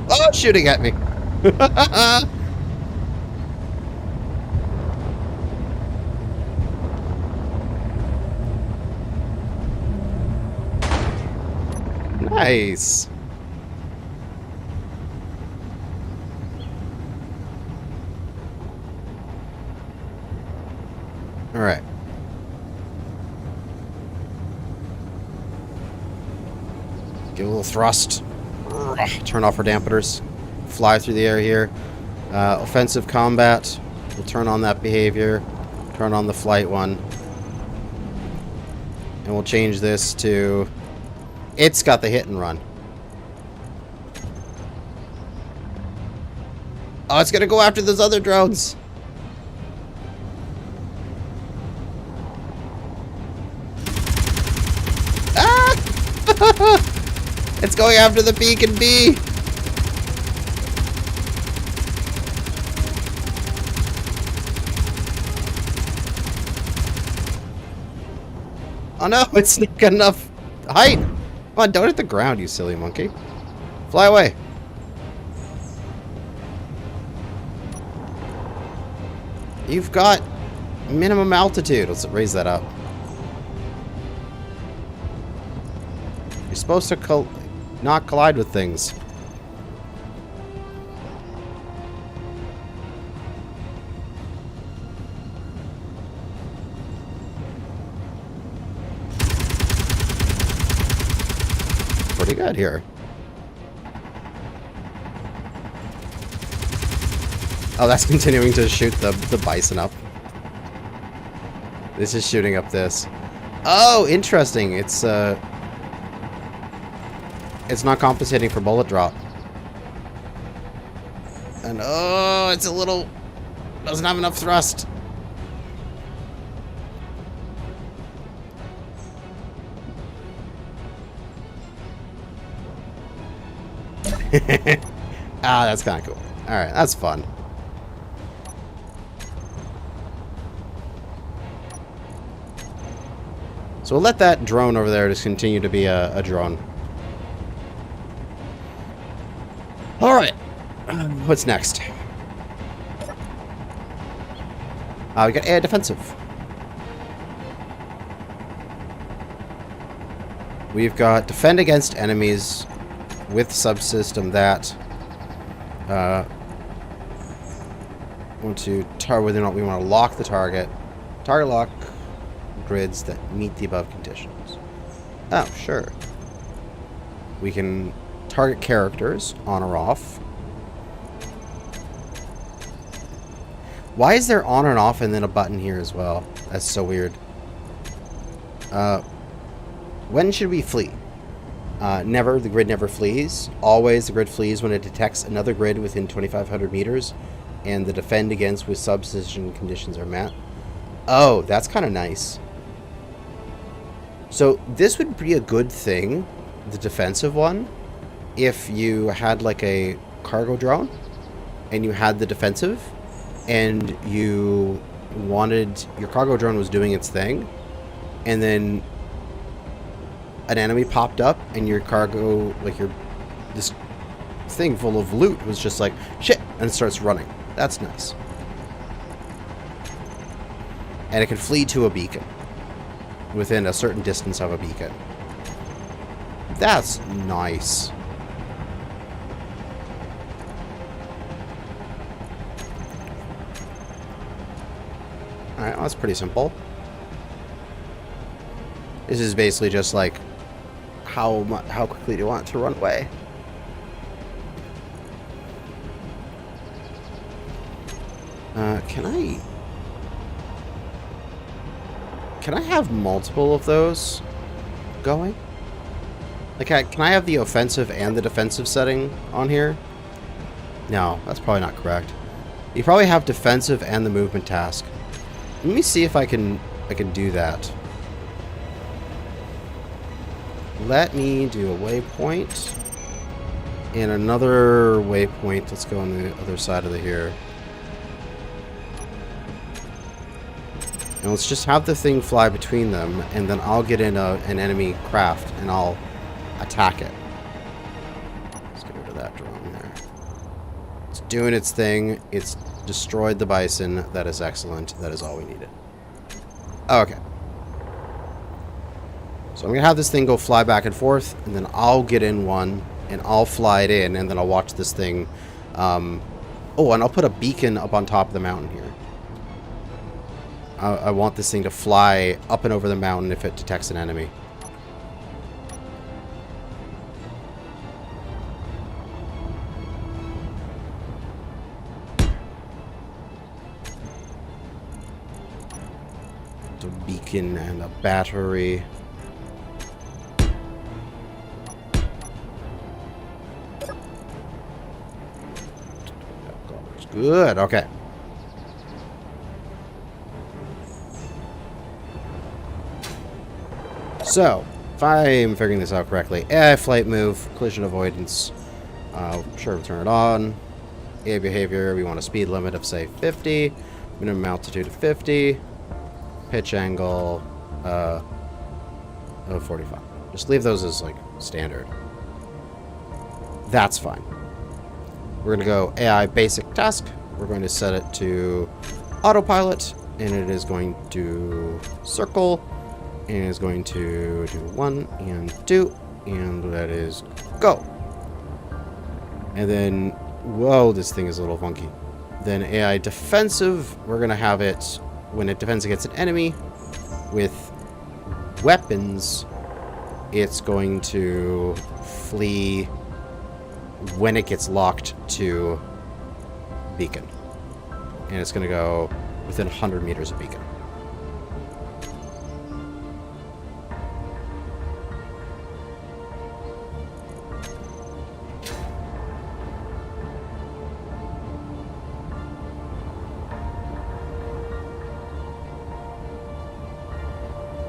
Oh, it's shooting at me. Nice. All right. Give a little thrust. Turn off our dampeners. Fly through the air here. Offensive combat. We'll turn on that behavior. Turn on the flight one. And we'll change this to... It's got the hit and run. Oh, it's gonna go after those other drones. Ah! It's going after the beacon B. Oh no, it's not got enough height. Come on, don't hit the ground, you silly monkey. Fly away. You've got minimum altitude. Let's raise that up. You're supposed to not collide with things. good here. Oh, that's continuing to shoot the bison up. This is shooting up this. Oh, interesting. It's not compensating for bullet drop. And oh, it's a little... doesn't have enough thrust. Ah, that's kind of cool. Alright, that's fun. So we'll let that drone over there just continue to be a drone. Alright. What's next? We got air defensive. We've got defend against enemies with subsystem that want to target whether or not we want to lock the target. Target lock grids that meet the above conditions. Oh, sure. We can target characters on or off. Why is there on and off and then a button here as well? That's so weird. When should we flee? Never. The grid never flees. Always the grid flees when it detects another grid within 2,500 meters and the defend against with subsystem conditions are met. Oh, that's kind of nice. So this would be a good thing, the defensive one, if you had like a cargo drone and you had the defensive and you wanted your cargo drone was doing its thing and then an enemy popped up and your cargo, like this thing full of loot was just like shit and it starts running. That's nice. And it can flee to a beacon within a certain distance of a beacon. That's nice. Alright, well, that's pretty simple. This is basically just like how quickly do you want it to run away? Can I have multiple of those going? Like, can I have the offensive and the defensive setting on here? No, that's probably not correct. You probably have defensive and the movement task. Let me see if I can do that. Let me do a waypoint and another waypoint. Let's go on the other side of the here. And let's just have the thing fly between them, and then I'll get in an enemy craft, and I'll attack it. Let's get rid of that drone there. It's doing its thing. It's destroyed the bison. That is excellent. That is all we needed. Okay. So I'm going to have this thing go fly back and forth, and then I'll get in one, and I'll fly it in, and then I'll watch this thing. Oh, and I'll put a beacon up on top of the mountain here. I want this thing to fly up and over the mountain if it detects an enemy. A beacon and a battery. Good, okay. So, if I'm figuring this out correctly, AI flight move, collision avoidance, sure, we'll turn it on. AI behavior, we want a speed limit of, say, 50, minimum altitude of 50, pitch angle of 45. Just leave those as, like, standard. That's fine. We're going to go AI basic task. We're going to set it to autopilot, and it is going to circle. And is going to do 1 and 2, and that is go. And then, whoa, this thing is a little funky. Then AI defensive, we're going to have it when it defends against an enemy with weapons it's going to flee when it gets locked to beacon. And it's going to go within 100 meters of beacon.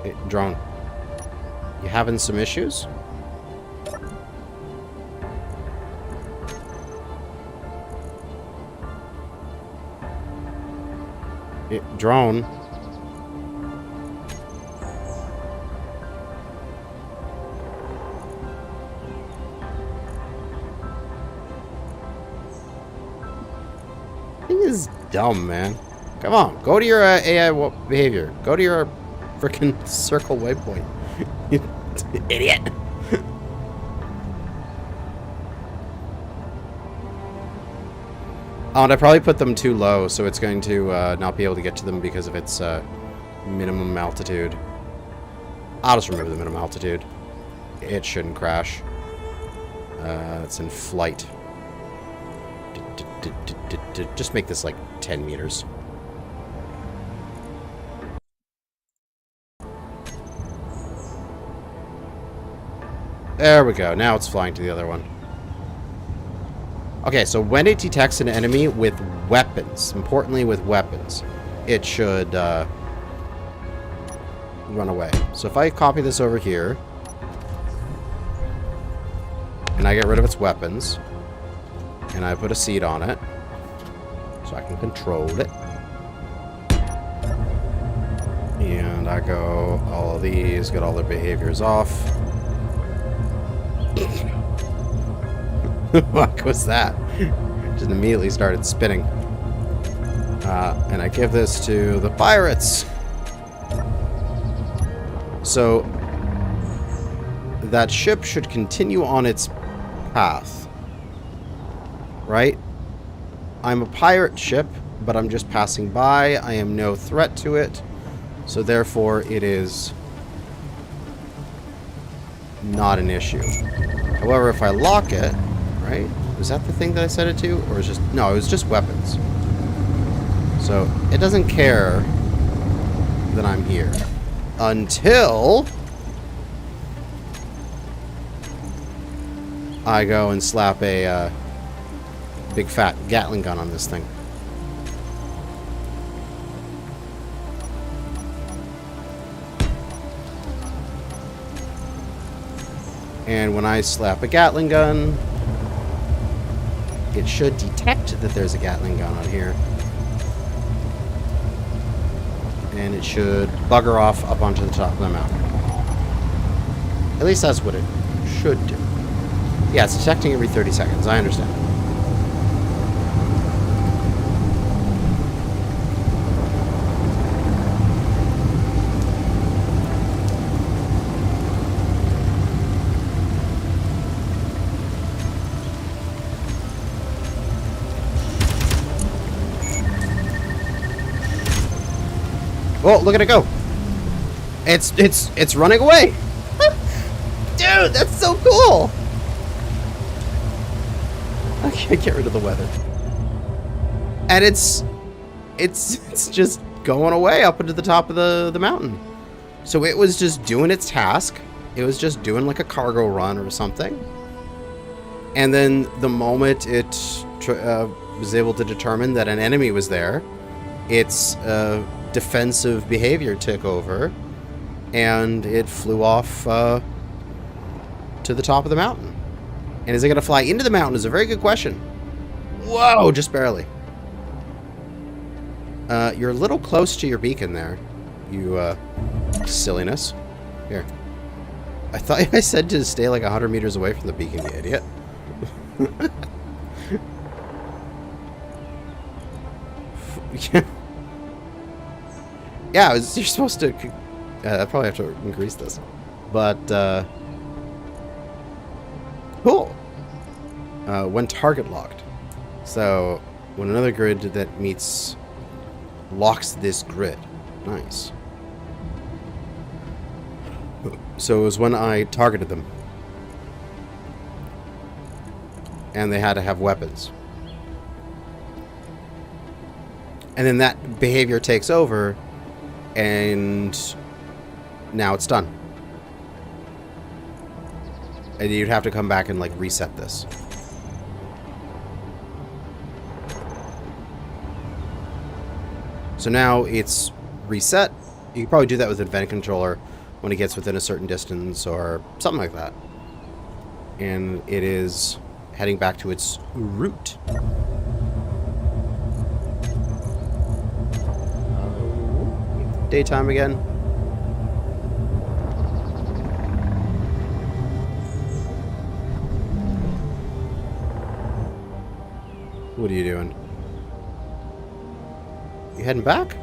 Hey, drone. You having some issues? Hey, drone. Thing is dumb, man. Come on, go to your AI behavior. Go to your freaking circle waypoint. You idiot. Oh, and I probably put them too low, so it's going to not be able to get to them because of its minimum altitude. I'll just remove the minimum altitude. It shouldn't crash. It's in flight. Just make this like 10 meters. There we go. Now it's flying to the other one. Okay, so when it detects an enemy with weapons, importantly with weapons, it should run away. So if I copy this over here, and I get rid of its weapons, and I put a seed on it, so I can control it, and I go all of these, get all their behaviors off. What was that? Just immediately started spinning. And I give this to the pirates. So that ship should continue on its path. Right? I'm a pirate ship, but I'm just passing by. I am no threat to it. So therefore it is not an issue. However, if I lock it, right? Was that the thing that I set it to? Or was just... No, it was just weapons. So, it doesn't care that I'm here. Until... I go and slap a big fat Gatling gun on this thing. And when I slap a Gatling gun, it should detect that there's a Gatling gun on here. And it should bugger off up onto the top of the mountain. At least that's what it should do. Yeah, it's detecting every 30 seconds. I understand. Oh, look at it go. It's running away. Dude, that's so cool. I can't get rid of the weather. And it's just going away up into the top of the mountain. So it was just doing its task. It was just doing like a cargo run or something. And then the moment it was able to determine that an enemy was there, its defensive behavior took over, and it flew off to the top of the mountain. And is it going to fly into the mountain is a very good question. Whoa, just barely. You're a little close to your beacon there, you silliness. Here. I thought I said to stay like 100 meters away from the beacon, you idiot. Yeah, you're supposed to... I probably have to increase this. But, cool. When target locked. So, when another grid that meets... locks this grid. Nice. So it was when I targeted them. And they had to have weapons. And then that behavior takes over, and now it's done. And you'd have to come back and, like, reset this. So now it's reset. You can probably do that with an event controller when it gets within a certain distance or something like that. And it is heading back to its route. Daytime again. What are you doing? You heading back?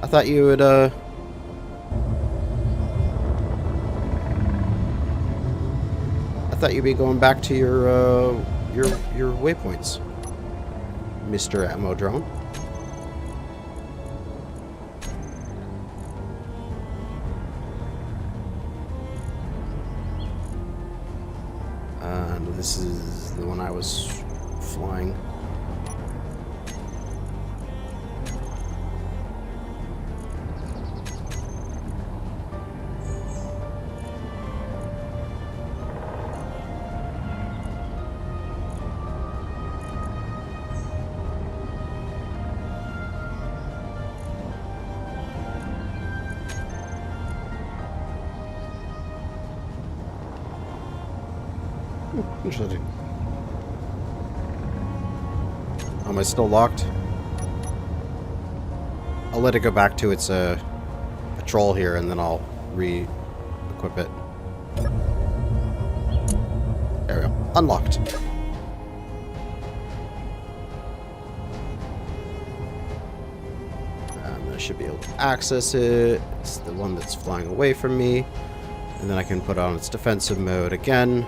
I thought you would, I thought you'd be going back to your waypoints, Mr. Atmo Drone. And this is the one I was flying. Interesting. Am I still locked? I'll let it go back to its patrol here, and then I'll re-equip it. There we go. Unlocked. And I should be able to access it. It's the one that's flying away from me. And then I can put it on its defensive mode again.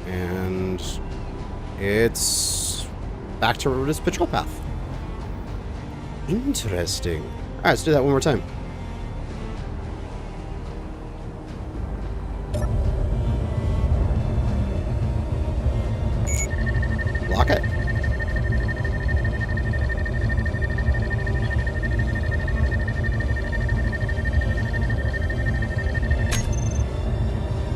And it's back to its patrol path. Interesting. Alright, let's do that one more time. Lock it.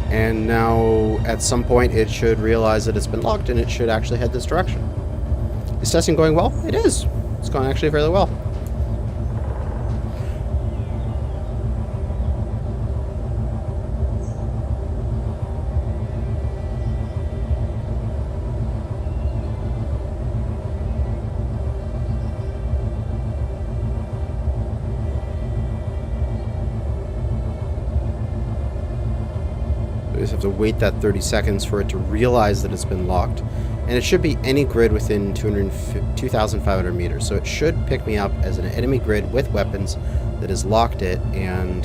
And now, at some point, it should realize that it's been locked, and it should actually head this direction. Is testing going well? It is. It's going actually fairly well. We just have to wait that 30 seconds for it to realize that it's been locked. And it should be any grid within 2,500 meters. So it should pick me up as an enemy grid with weapons that has locked it, and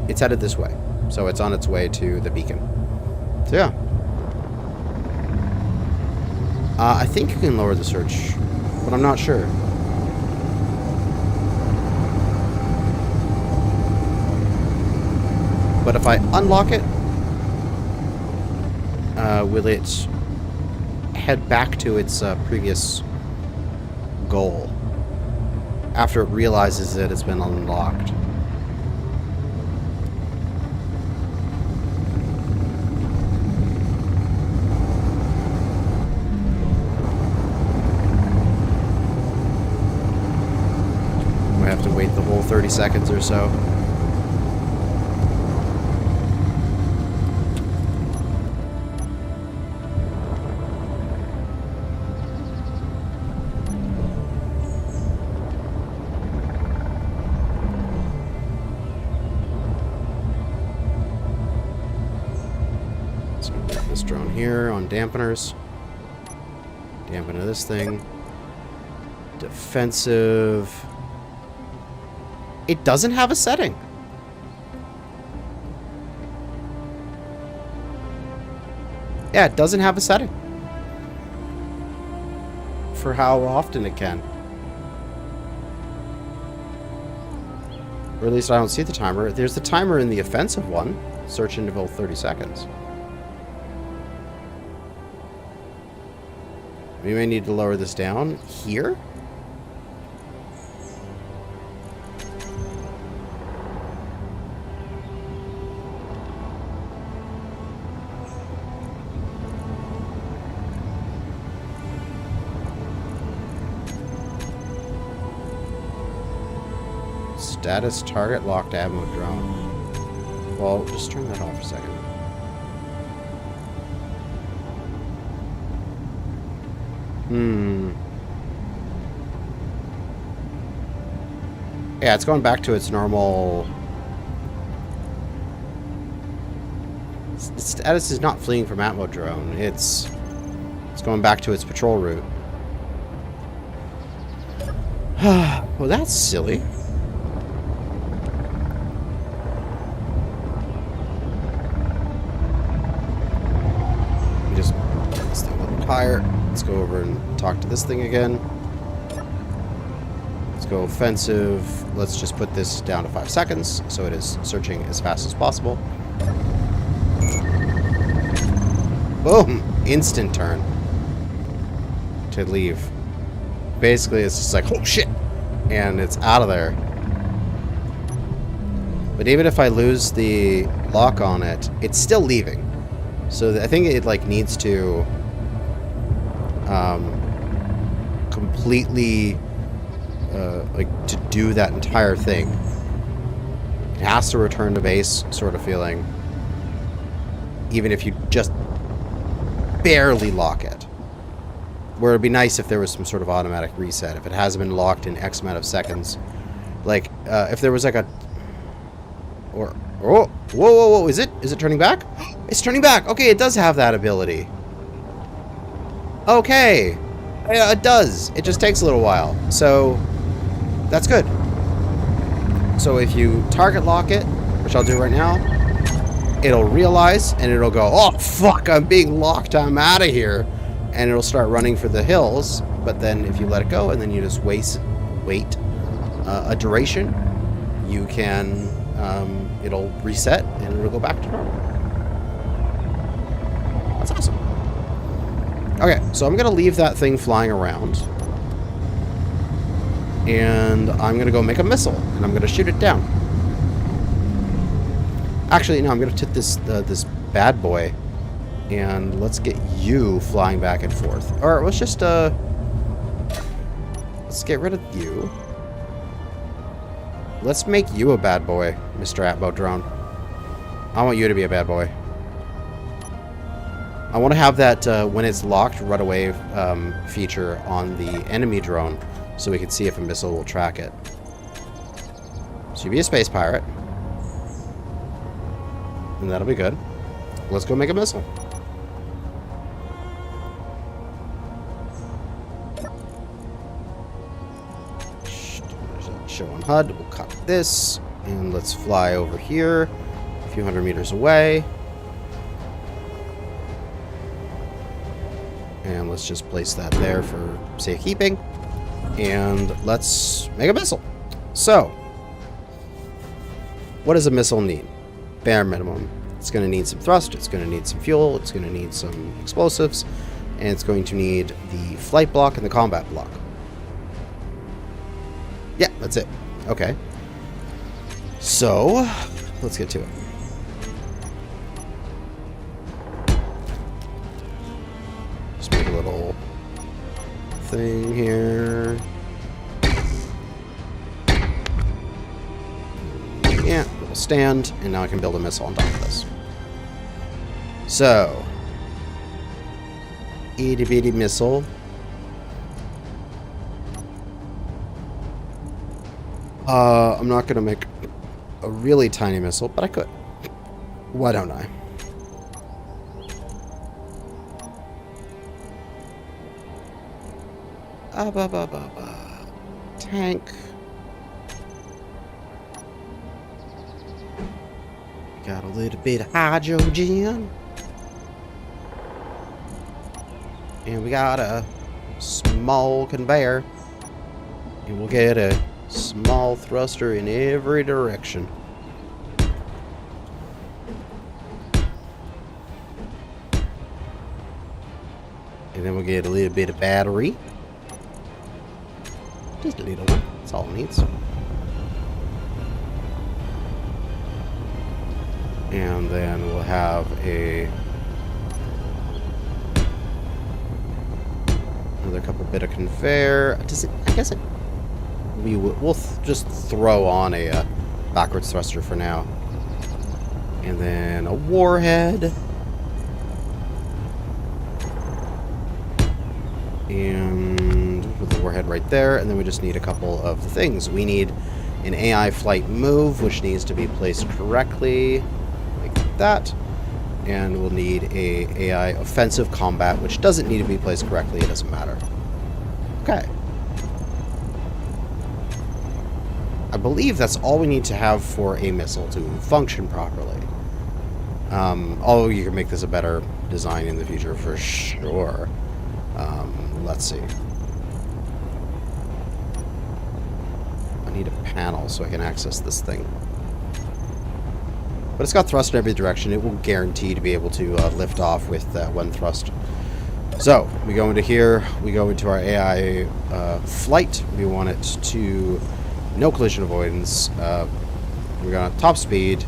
it's headed this way. So it's on its way to the beacon. So yeah. I think you can lower the search, but I'm not sure. But if I unlock it, will it head back to its previous goal after it realizes that it's been unlocked? We have to wait the whole 30 seconds or so. This drone here on dampeners. Dampener this thing. Defensive. It doesn't have a setting. Yeah, it doesn't have a setting for how often it can. Or at least I don't see the timer. There's the timer in the offensive one. Search interval 30 seconds. We may need to lower this down here. Status target locked ammo drone. Well, just turn that off for a second. Yeah, it's going back to its normal... Status is not fleeing from ammo drone. It's going back to its patrol route. Well, that's silly. We just get this thing a little higher. Let's go over and talk to this thing again. Let's go offensive. Let's just put this down to 5 seconds so it is searching as fast as possible. Boom! Instant turn to leave. Basically, it's just like, oh shit! And it's out of there. But even if I lose the lock on it, it's still leaving. So I think it like needs to completely like to do that entire thing. It has to return to base sort of feeling, even if you just barely lock it. Where it'd be nice if there was some sort of automatic reset if it hasn't been locked in X amount of seconds. Like if there was like a whoa, is it turning back? It's turning back. Okay, it does have that ability. Okay, yeah, it does. It just takes a little while, so that's good. So if you target lock it, which I'll do right now, it'll realize and it'll go, oh fuck, I'm being locked, I'm out of here, and it'll start running for the hills. But then if you let it go and then you just wait a duration, you can it'll reset and it'll go back to normal. That's awesome. Okay, so I'm gonna leave that thing flying around, and I'm gonna go make a missile and I'm gonna shoot it down. Actually, no, I'm gonna take this this bad boy, and let's get you flying back and forth. Or let's just let's get rid of you. Let's make you a bad boy, Mr. Atmo Drone. I want you to be a bad boy. I want to have that when it's locked run away feature on the enemy drone, so we can see if a missile will track it. So you be a space pirate, and that'll be good. Let's go make a missile. Show on HUD. We'll cut this, and let's fly over here, a few hundred meters away. And let's just place that there for safekeeping. And let's make a missile. So, what does a missile need? Bare minimum. It's going to need some thrust, it's going to need some fuel, it's going to need some explosives, and it's going to need the flight block and the combat block. Yeah, that's it. Okay. So, let's get to it. Just make a little thing here. Yeah, little stand, and now I can build a missile on top of this. So, itty bitty missile. I'm not going to make a really tiny missile, but I could. Why don't I? Tank. Got a little bit of hydrogen. And we got a small conveyor. And we'll get a small thruster in every direction. And then we'll get a little bit of battery. Just a little one. That's all it needs. And then we'll have another couple bit of conveyor. Does it? I guess it. We'll just throw on a backwards thruster for now, and then a warhead, and with the warhead right there. And then we just need a couple of things. We need an AI flight move, which needs to be placed correctly, like that. And we'll need a AI offensive combat, which doesn't need to be placed correctly. It doesn't matter. Okay. I believe that's all we need to have for a missile to function properly. Although you can make this a better design in the future for sure. Let's see. I need a panel so I can access this thing. But it's got thrust in every direction. It will guarantee to be able to lift off with one thrust. So, we go into here. We go into our AI flight. We want it to... no collision avoidance. We're going to top speed.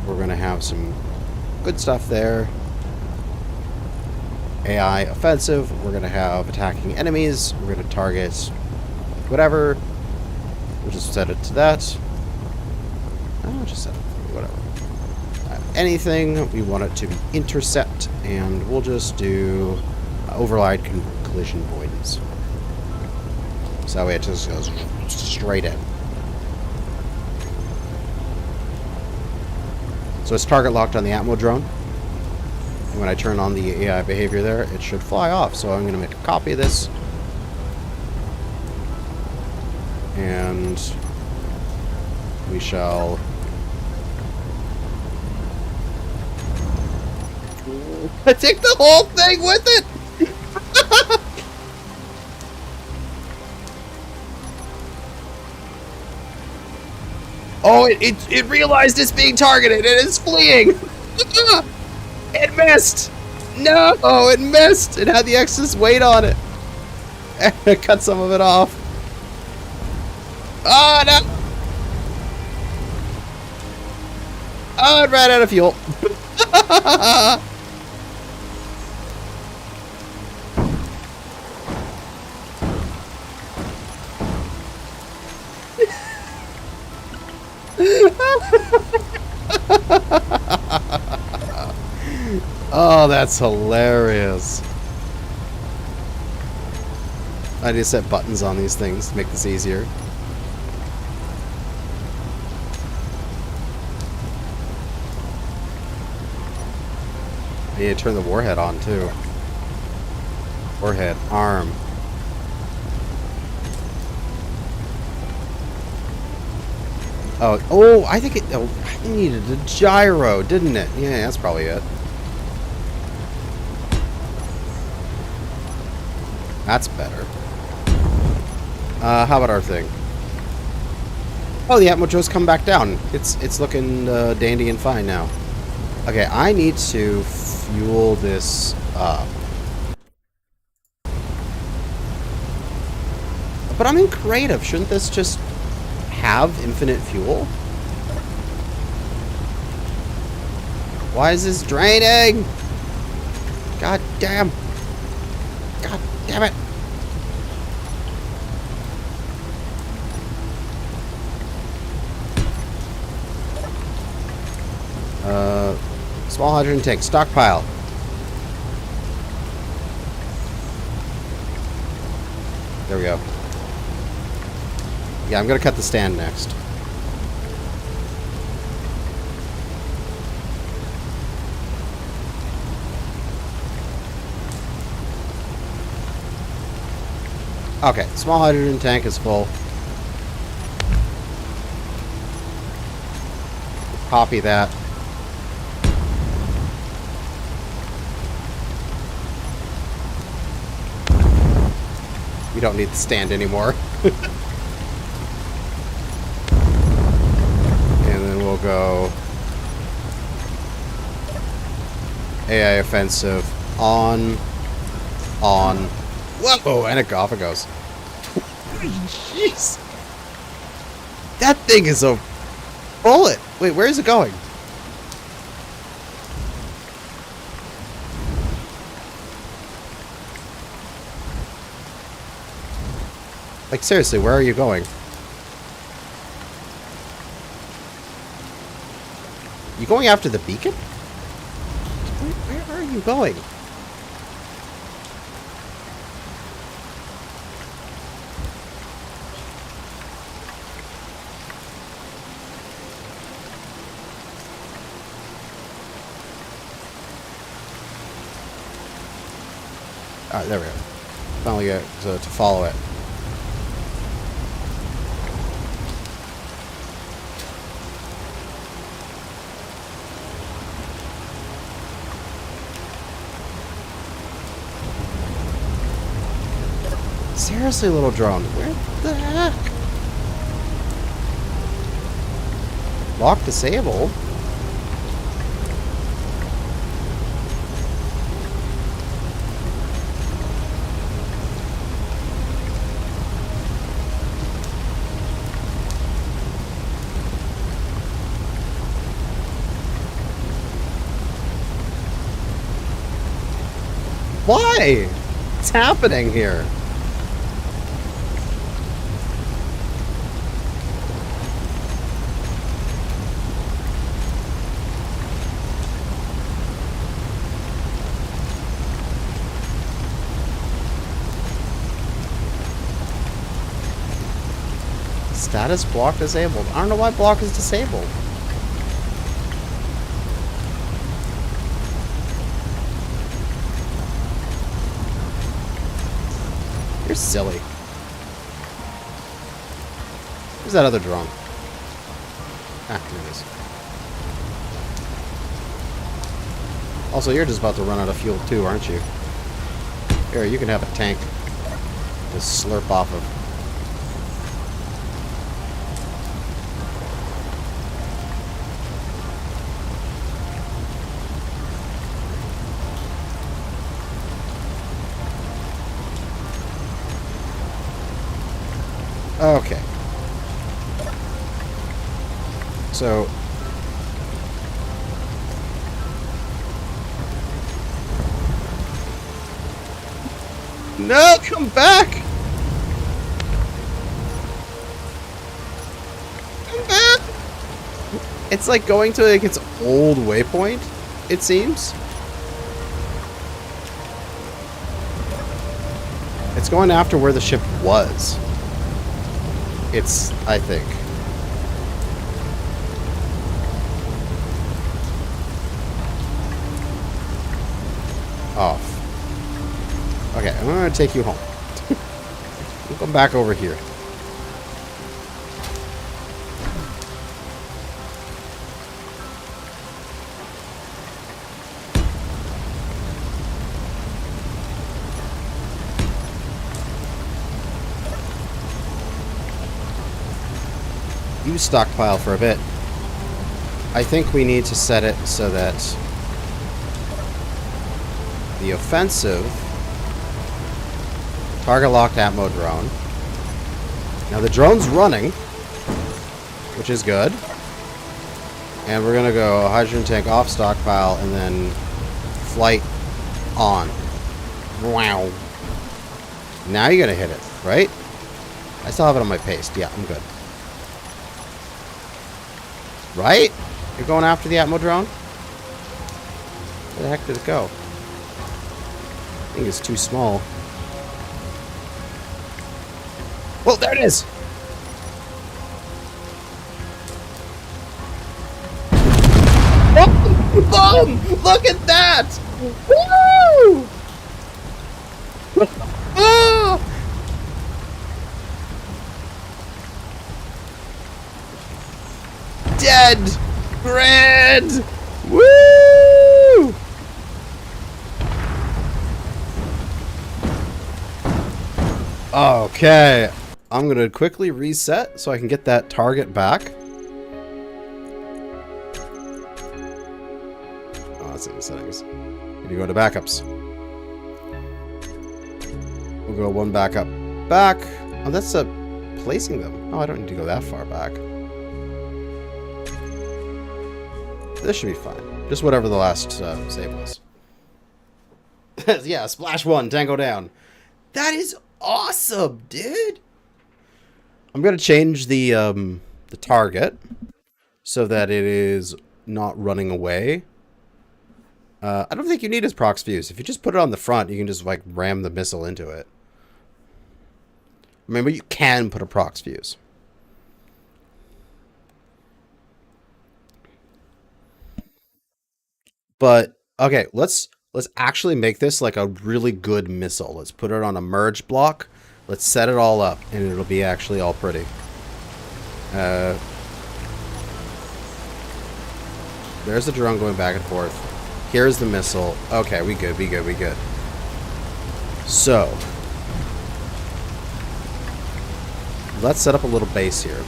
We're going to have some good stuff there. AI offensive. We're going to have attacking enemies. We're going to target whatever. We'll just set it to that. I'll just set it to whatever. Anything. We want it to be intercept. And we'll just do override collision avoidance. So that way it just goes straight in. So it's target locked on the Atmo drone. And when I turn on the AI behavior there, it should fly off. So I'm going to make a copy of this. And we shall... take the whole thing with it! Oh, it realized it's being targeted and it's fleeing! It missed! No! Oh, it missed! It had the excess weight on it. And it cut some of it off. Oh, no! Oh, it ran out of fuel. Oh, that's hilarious. I need to set buttons on these things to make this easier. I need to turn the warhead on too. Warhead, arm. Oh, I think it needed a gyro, didn't it? Yeah, that's probably it. That's better. How about our thing? Oh, the Atmo drone's come back down. It's looking dandy and fine now. Okay, I need to fuel this up. But I'm in creative. Shouldn't this just have infinite fuel? Why is this draining? God damn. God damn it. Small hydrogen tank, stockpile. There we go. Yeah, I'm gonna cut the stand next. Okay, small hydrogen tank is full. Copy that. We don't need the stand anymore. And then we'll go AI offensive on. Whoa, and off it goes. Jeez. That thing is a bullet. Wait, where is it going? Like, seriously, where are you going? You going after the beacon? Where are you going? Alright, there we go. Finally get to follow it. Seriously, little drone, where the heck? Lock disabled? Why? What's happening here? Status block disabled. I don't know why block is disabled. You're silly. Where's that other drone? Ah, here it is. Also, you're just about to run out of fuel too, aren't you? Here, you can have a tank to slurp off of. Okay. So no, come back! Come back! It's like going to like its old waypoint, it seems. It's going after where the ship was. It's, I think. Off. Okay, I'm going to take you home. We'll come back over here. You stockpile for a bit. I think we need to set it so that the offensive target locked Atmo drone. Now the drone's running, which is good. And we're gonna go hydrogen tank off stockpile and then flight on. Wow. Now you're gonna hit it, right? I still have it on my paste. Yeah, I'm good. Right? You're going after the Atmo drone? Where the heck did it go? I think it's too small. Well, there it is! Oh, boom! Look at that! Woo! Oh! Dead! Grand! Woo! Okay. I'm going to quickly reset so I can get that target back. Oh, that's in the settings. Need to go to backups. We'll go one backup back. Oh, that's placing them. Oh, I don't need to go that far back. This should be fine. Just whatever the last save was. Yeah, splash 1, tango down. That is awesome, dude. I'm gonna change the target so that it is not running away. I don't think you need his prox fuse. If you just put it on the front, you can just like ram the missile into it. Remember, you can put a prox fuse. But okay, let's actually make this like a really good missile. Let's put it on a merge block. Let's set it all up, and it'll be actually all pretty. There's the drone going back and forth. Here's the missile. Okay, we good, we good, we good. So, let's set up a little base here.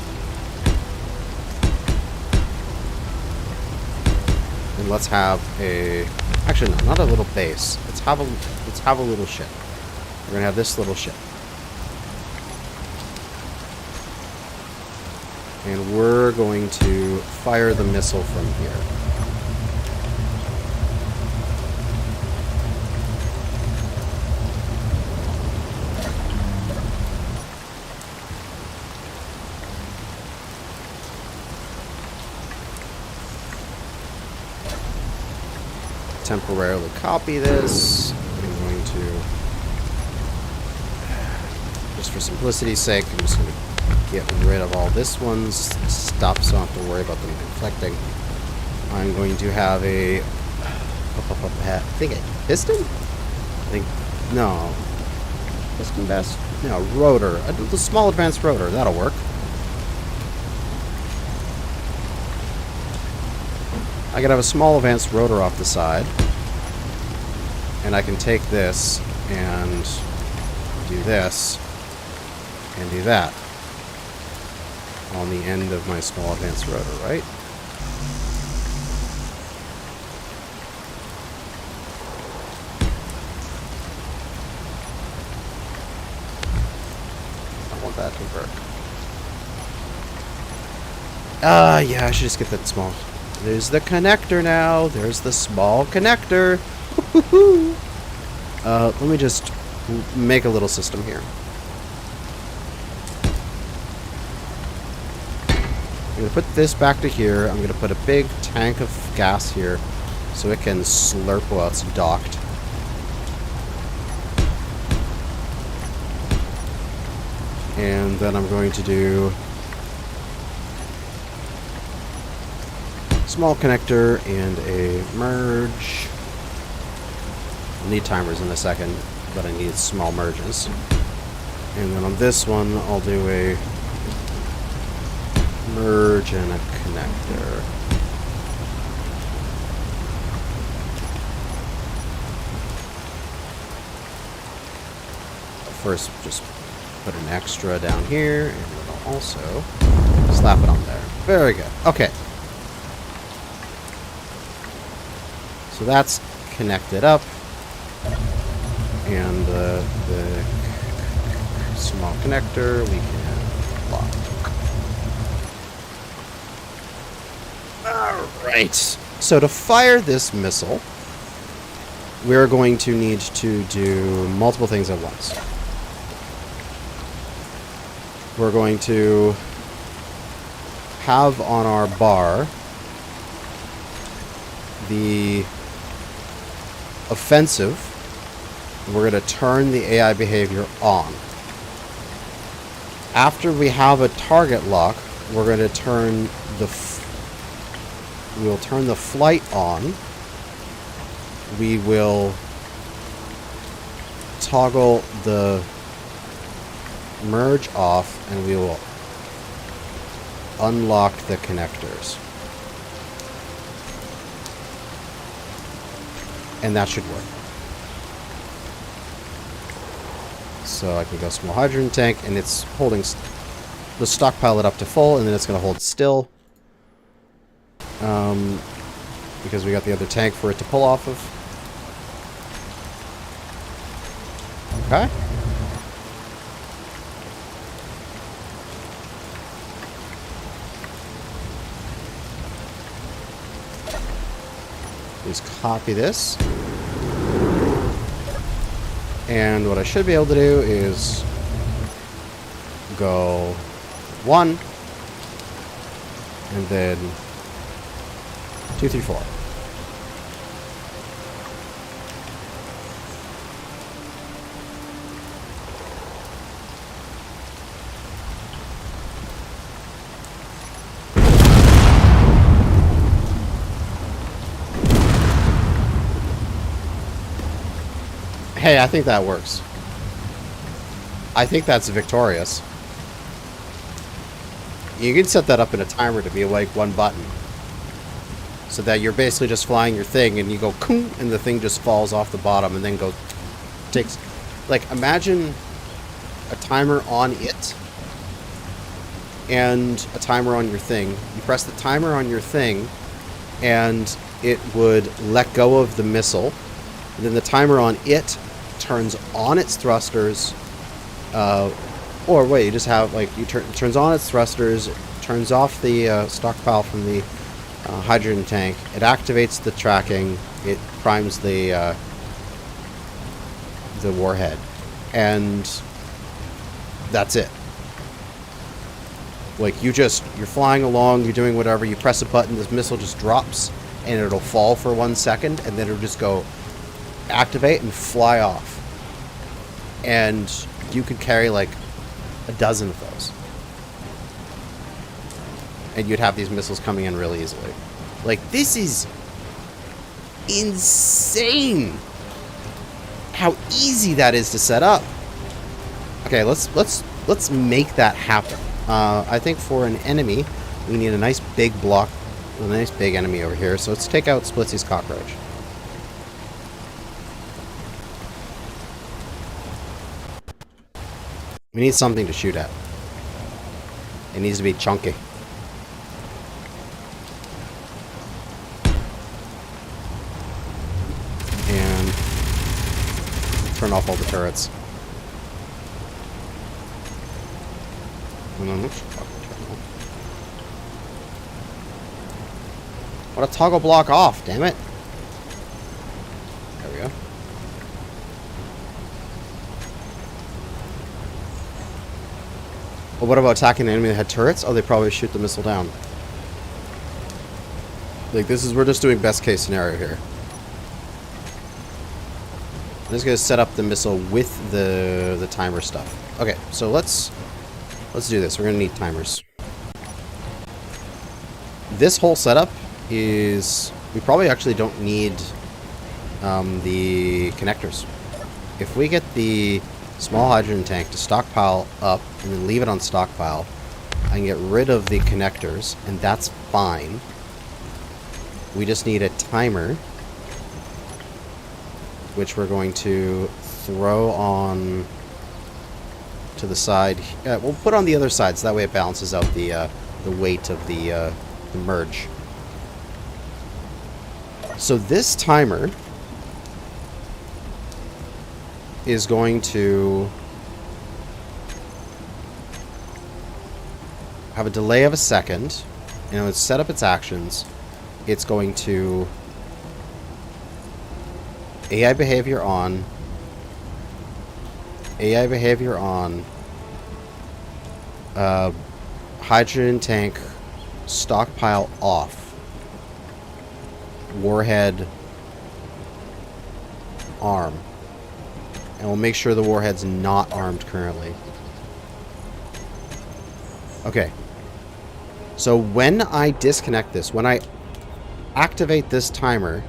And let's have a... Actually, no, not a little base. Let's have a little ship. We're gonna have this little ship. And we're going to fire the missile from here. Temporarily copy this. I'm going to, just for simplicity's sake, I'm just going to get rid of all this ones. Stop so I don't have to worry about them reflecting. I'm going to have a, I think a piston? I think, no. Piston best? No, rotor. The small advanced rotor. That'll work. I could have a small advanced rotor off the side, and I can take this and do this and do that on the end of my small advanced rotor, right? I want that to work. Yeah, I should just get that small. There's the connector now. There's the small connector. Let me just make a little system here. I'm going to put this back to here. I'm going to put a big tank of gas here so it can slurp while it's docked. And then I'm going to do small connector and a merge. I'll need timers in a second, but I need small merges. And then on this one, I'll do a merge and a connector. First, just put an extra down here, and then I'll also slap it on there. Very good. Okay. So that's connected up, and the small connector we can lock. Alright, so to fire this missile, we're going to need to do multiple things at once. We're going to have on our bar the offensive. We're going to turn the AI behavior on. After we have a target lock, we're going to turn we'll turn the flight on. We will toggle the merge off, and we will unlock the connectors. And that should work. So I can go small hydrogen tank, and it's holding the stockpile it up to full, and then it's going to hold still. Because we got the other tank for it to pull off of. Okay. Please copy this. And what I should be able to do is go 1, and then 2, 3, 4. Hey, I think that works. I think that's victorious. You can set that up in a timer to be like one button. So that you're basically just flying your thing and you go koom, and the thing just falls off the bottom and then takes... Like, imagine a timer on it and a timer on your thing. You press the timer on your thing and it would let go of the missile. And then the timer on it turns on its thrusters, or wait, you just have, like, turns on its thrusters, turns off the stockpile from the hydrogen tank, it activates the tracking, it primes the warhead, and that's it. Like, you're flying along, you're doing whatever, you press a button, this missile just drops, and it'll fall for 1 second, and then it'll just go activate and fly off. And you could carry like a dozen of those. And you'd have these missiles coming in really easily. Like, this is insane how easy that is to set up. Okay, let's make that happen. I think for an enemy, we need a nice big block, a nice big enemy over here. So let's take out Splitsy's cockroach. We need something to shoot at. It needs to be chunky. And turn off all the turrets. And then what a toggle block off, damn it. There we go. Well, what about attacking an enemy that had turrets? Oh, they probably shoot the missile down. Like, we're just doing best case scenario here. I'm just gonna set up the missile with the timer stuff. Okay, so let's do this. We're gonna need timers. This whole setup is... We probably actually don't need the connectors. If we get the small hydrogen tank to stockpile up and then leave it on stockpile, I can get rid of the connectors, and that's fine. We just need a timer, which we're going to throw on to the side. We'll put on the other side, so that way it balances out the weight of the merge. So this timer is going to have a delay of a second, and when it's set up its actions, it's going to AI behavior on, hydrogen tank stockpile off, warhead arm. And we'll make sure the warhead's not armed currently. Okay. So when I disconnect this, when I activate this timer,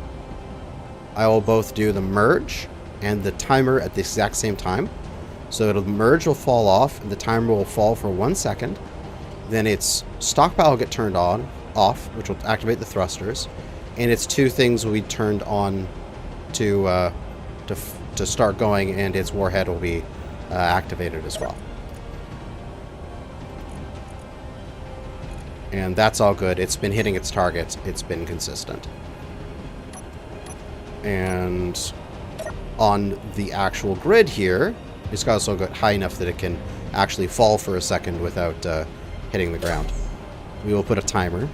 I will both do the merge and the timer at the exact same time. So the merge will fall off and the timer will fall for 1 second. Then its stockpile will get turned off, which will activate the thrusters. And its two things will be turned on to start going, and its warhead will be activated as well. And that's all good. It's been hitting its targets. It's been consistent. And on the actual grid here, it's also got high enough that it can actually fall for a second without hitting the ground. We will put a timer.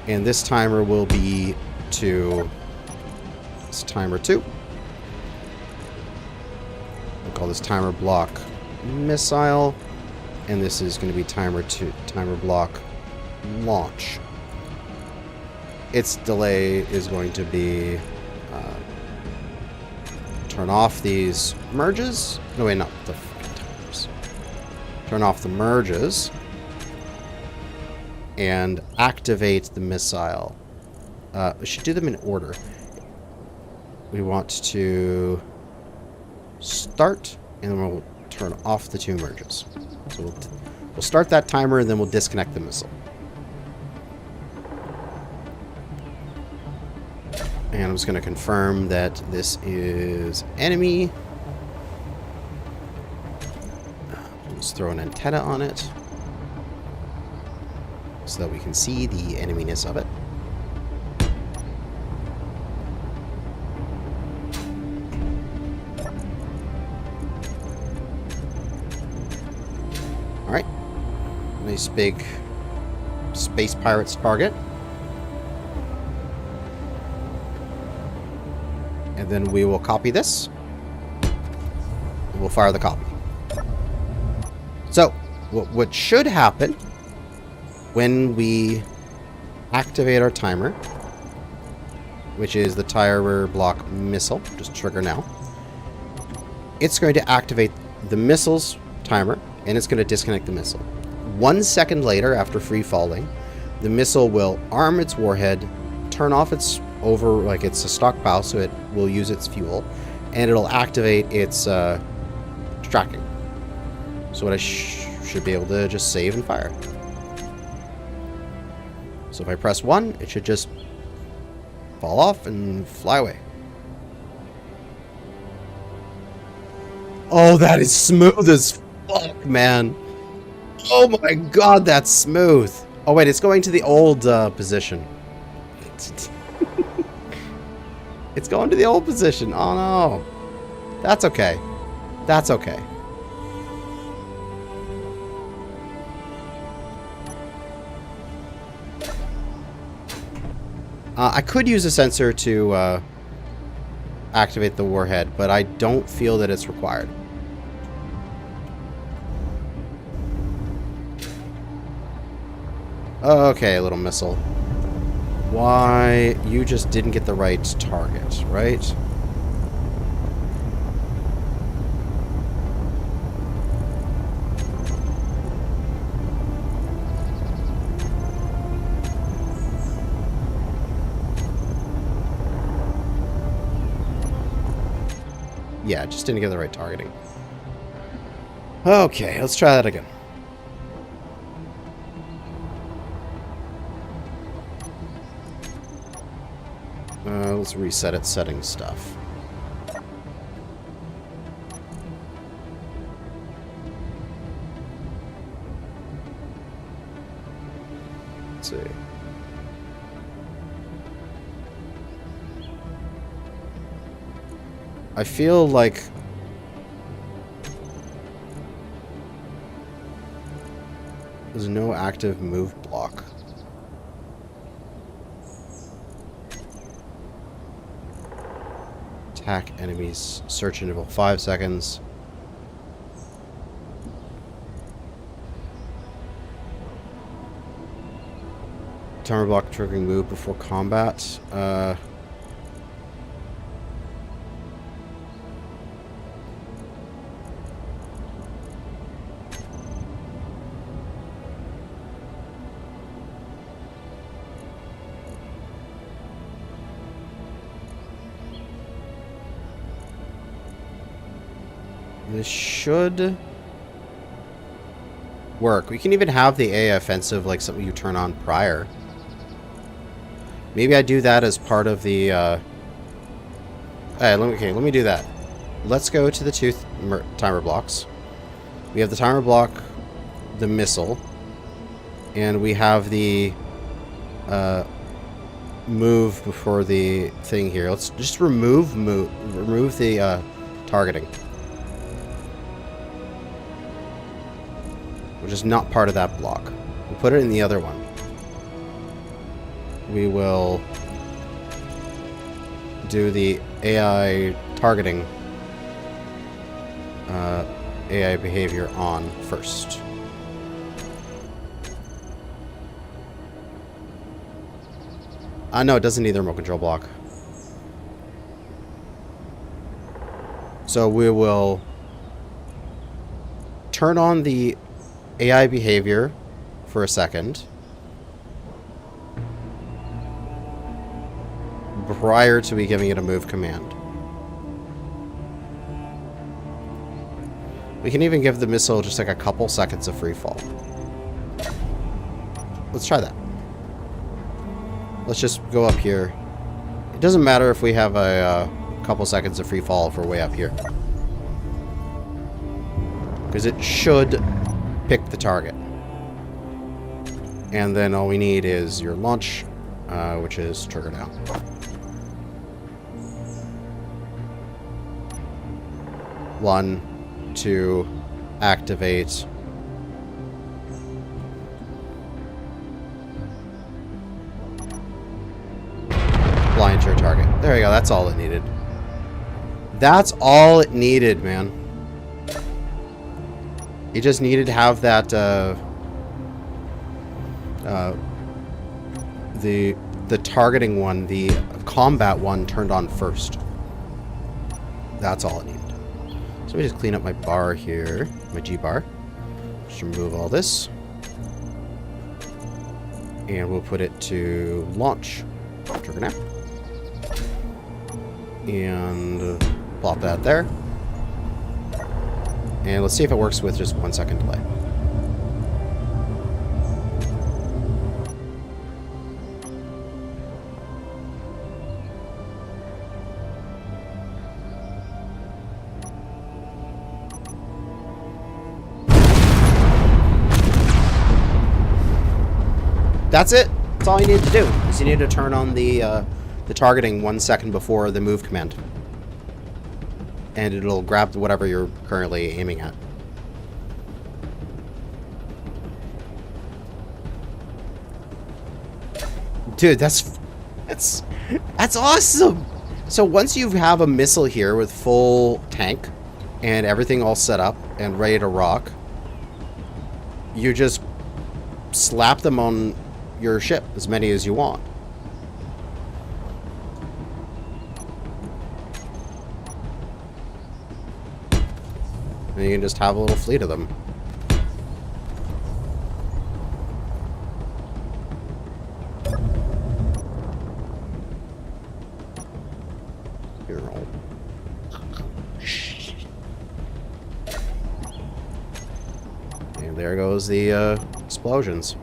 And this timer will be to... It's timer 2. We'll call this timer block missile. And this is going to be timer 2, timer block launch. Its delay is going to be turn off these merges. No, wait, not the timers. Turn off the merges and activate the missile. We should do them in order. We want to start, and then we'll turn off the 2 merges. So we'll start that timer, and then we'll disconnect the missile. And I'm just going to confirm that this is enemy. Let's throw an antenna on it so that we can see the eneminess of it. Alright. Nice big Space Pirates target. And then we will copy this. And we'll fire the copy. So, what should happen when we activate our timer, which is the timer block missile, just trigger now, it's going to activate the missile's timer, and it's going to disconnect the missile. 1 second later, after free falling, the missile will arm its warhead, turn off its like it's a stockpile, so it will use its fuel, and it'll activate its tracking. So what I should be able to just save and fire. So if I press 1, it should just fall off and fly away. Oh, that is smooth as fuck, man. Oh my god, that's smooth. Oh wait, it's going to the old position. It's going to the old position. Oh no. That's okay. That's okay. I could use a sensor to activate the warhead, but I don't feel that it's required. Okay, little missile. Why? You just didn't get the right target, right? Yeah, just didn't get the right targeting. Okay, let's try that again. Let's reset its setting stuff. Let's see. I feel like there's no active move block. Attack enemies. Search interval 5 seconds. Timer block triggering move before combat. This should work. We can even have the AA offensive like something you turn on prior. Maybe I do that as part of the okay, let me do that. let's go to the two timer blocks. We have the timer block, the missile, and we have the move before the thing here. Let's just remove the targeting, which is not part of that block. We'll put it in the other one. We will do the AI targeting, AI behavior on first. No, it doesn't need the remote control block. So we will turn on the AI behavior for a second prior to me giving it a move command. We can even give the missile just like a couple seconds of free fall. Let's try that. Let's just go up here. It doesn't matter if we have a couple seconds of free fall if we're way up here, because it should pick the target. And then all we need is your launch, which is trigger down. One, two, activate. Blind to your target. There you go. That's all it needed. That's all it needed, man. You just needed to have that the targeting one, the combat one, turned on first. That's all it needed. So let me just clean up my bar here, my G bar. Just remove all this, and we'll put it to launch. Trigger now. And plop that there. And let's see if it works with just 1 second delay. That's it. That's all you need to do. Is you need to turn on the targeting 1 second before the move command, and it'll grab whatever you're currently aiming at. Dude, that's awesome. So once you have a missile here with full tank and everything all set up and ready to rock, you just slap them on your ship, as many as you want. And you can just have a little fleet of them. Here, roll. And there goes the explosions.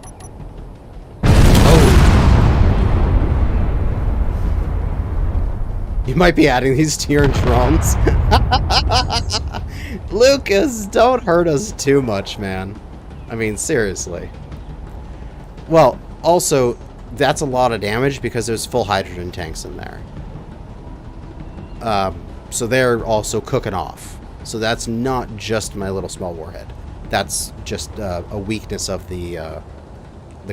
You might be adding these to your drones. Lucas, don't hurt us too much, man. I mean, seriously. Well, also, that's a lot of damage because there's full hydrogen tanks in there. So they're also cooking off. So that's not just my little small warhead. That's just a weakness of the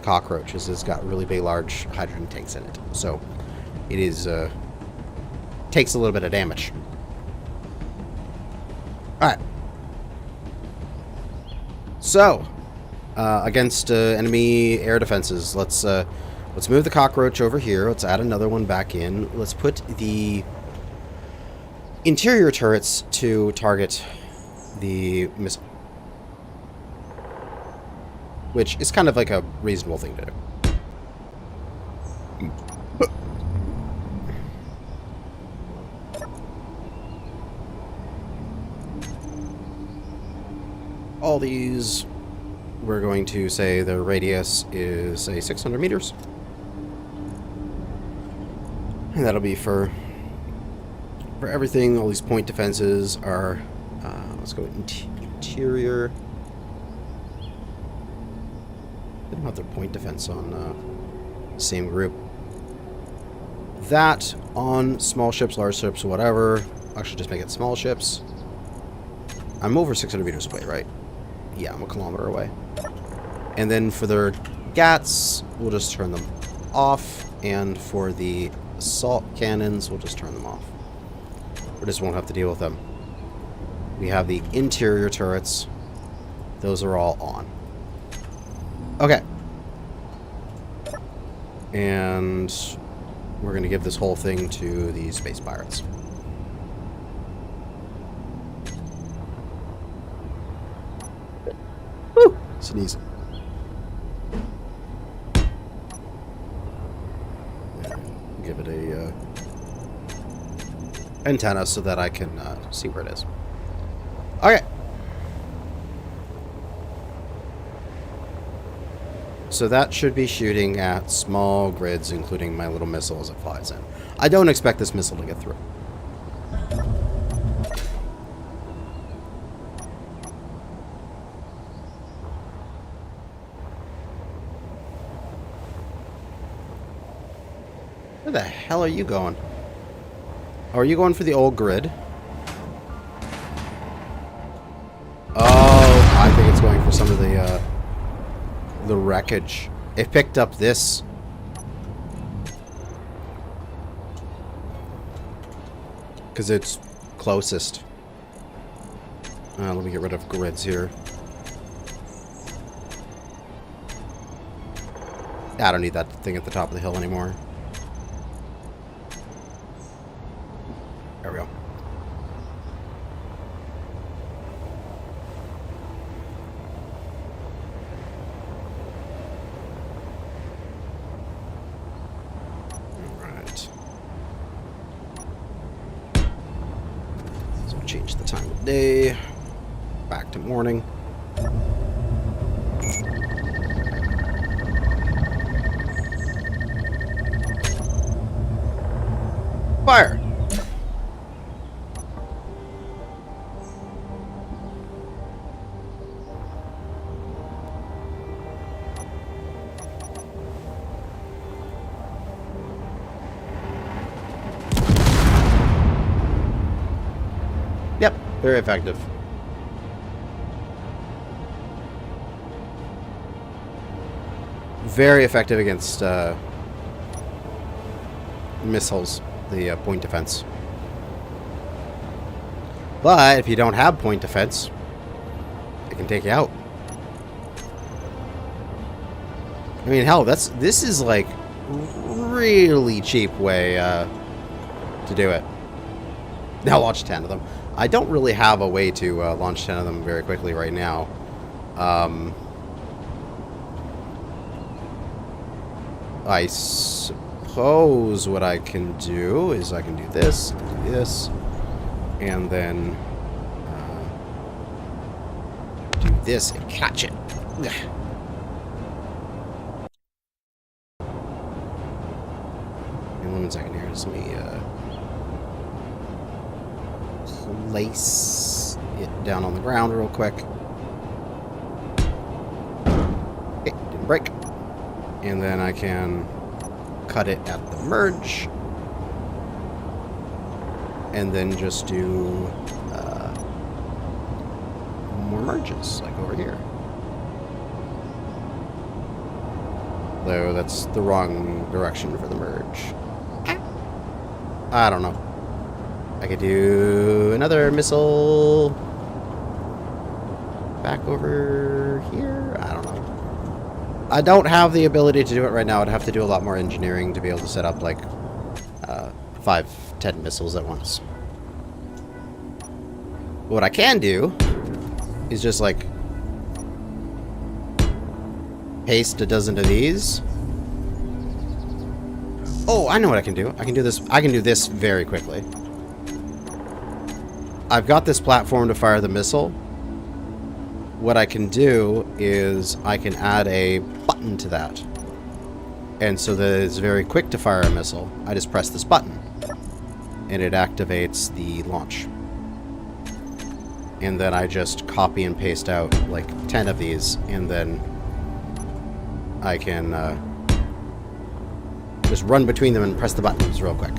cockroach. It's got really big, large hydrogen tanks in it. So it is... takes a little bit of damage. Alright. So, against enemy air defenses, let's move the cockroach over here. Let's add another one back in. Let's put the interior turrets to target the missile, which is kind of like a reasonable thing to do. All these, we're going to say the radius is, say, 600 meters. And that'll be for for everything. All these point defenses are, let's go interior. They don't have their point defense on same group. That on small ships, large ships, whatever. Actually, just make it small ships. I'm over 600 meters away, right? Yeah, I'm a kilometer away. And then for their GATs, we'll just turn them off. And for the assault cannons, we'll just turn them off. We just won't have to deal with them. We have the interior turrets. Those are all on. Okay. And we're going to give this whole thing to the space pirates. Woo! Sneeze. Give it a antenna so that I can see where it is. Okay. So that should be shooting at small grids, including my little missile as it flies in. I don't expect this missile to get through. Where the hell are you going? Oh, are you going for the old grid? Oh, I think it's going for some of the wreckage. It picked up this. Because it's closest. Let me get rid of grids here. I don't need that thing at the top of the hill anymore. There we go. Alright. So change the time of day. Back to morning. Fire! Yep, very effective. Very effective against missiles, the point defense. But if you don't have point defense, it can take you out. I mean, hell, this is like really cheap way to do it. Now launch 10 of them. I don't really have a way to launch 10 of them very quickly right now. I suppose what I can do is I can do this, and then do this and catch it. And 1 second here, just let me place it down on the ground real quick. Okay, didn't break. And then I can cut it at the merge. And then just do more merges, like over here. Though that's the wrong direction for the merge. I don't know. I could do another missile back over here. I don't know. I don't have the ability to do it right now. I'd have to do a lot more engineering to be able to set up like 5-10 missiles at once. But what I can do is just like paste a dozen of these. Oh, I know what I can do. I can do this. I can do this very quickly. I've got this platform to fire the missile. What I can do is I can add a button to that. And so that it's very quick to fire a missile. I just press this button. and it activates the launch. And then I just copy and paste out like 10 of these, and then I can just run between them and press the buttons real quick.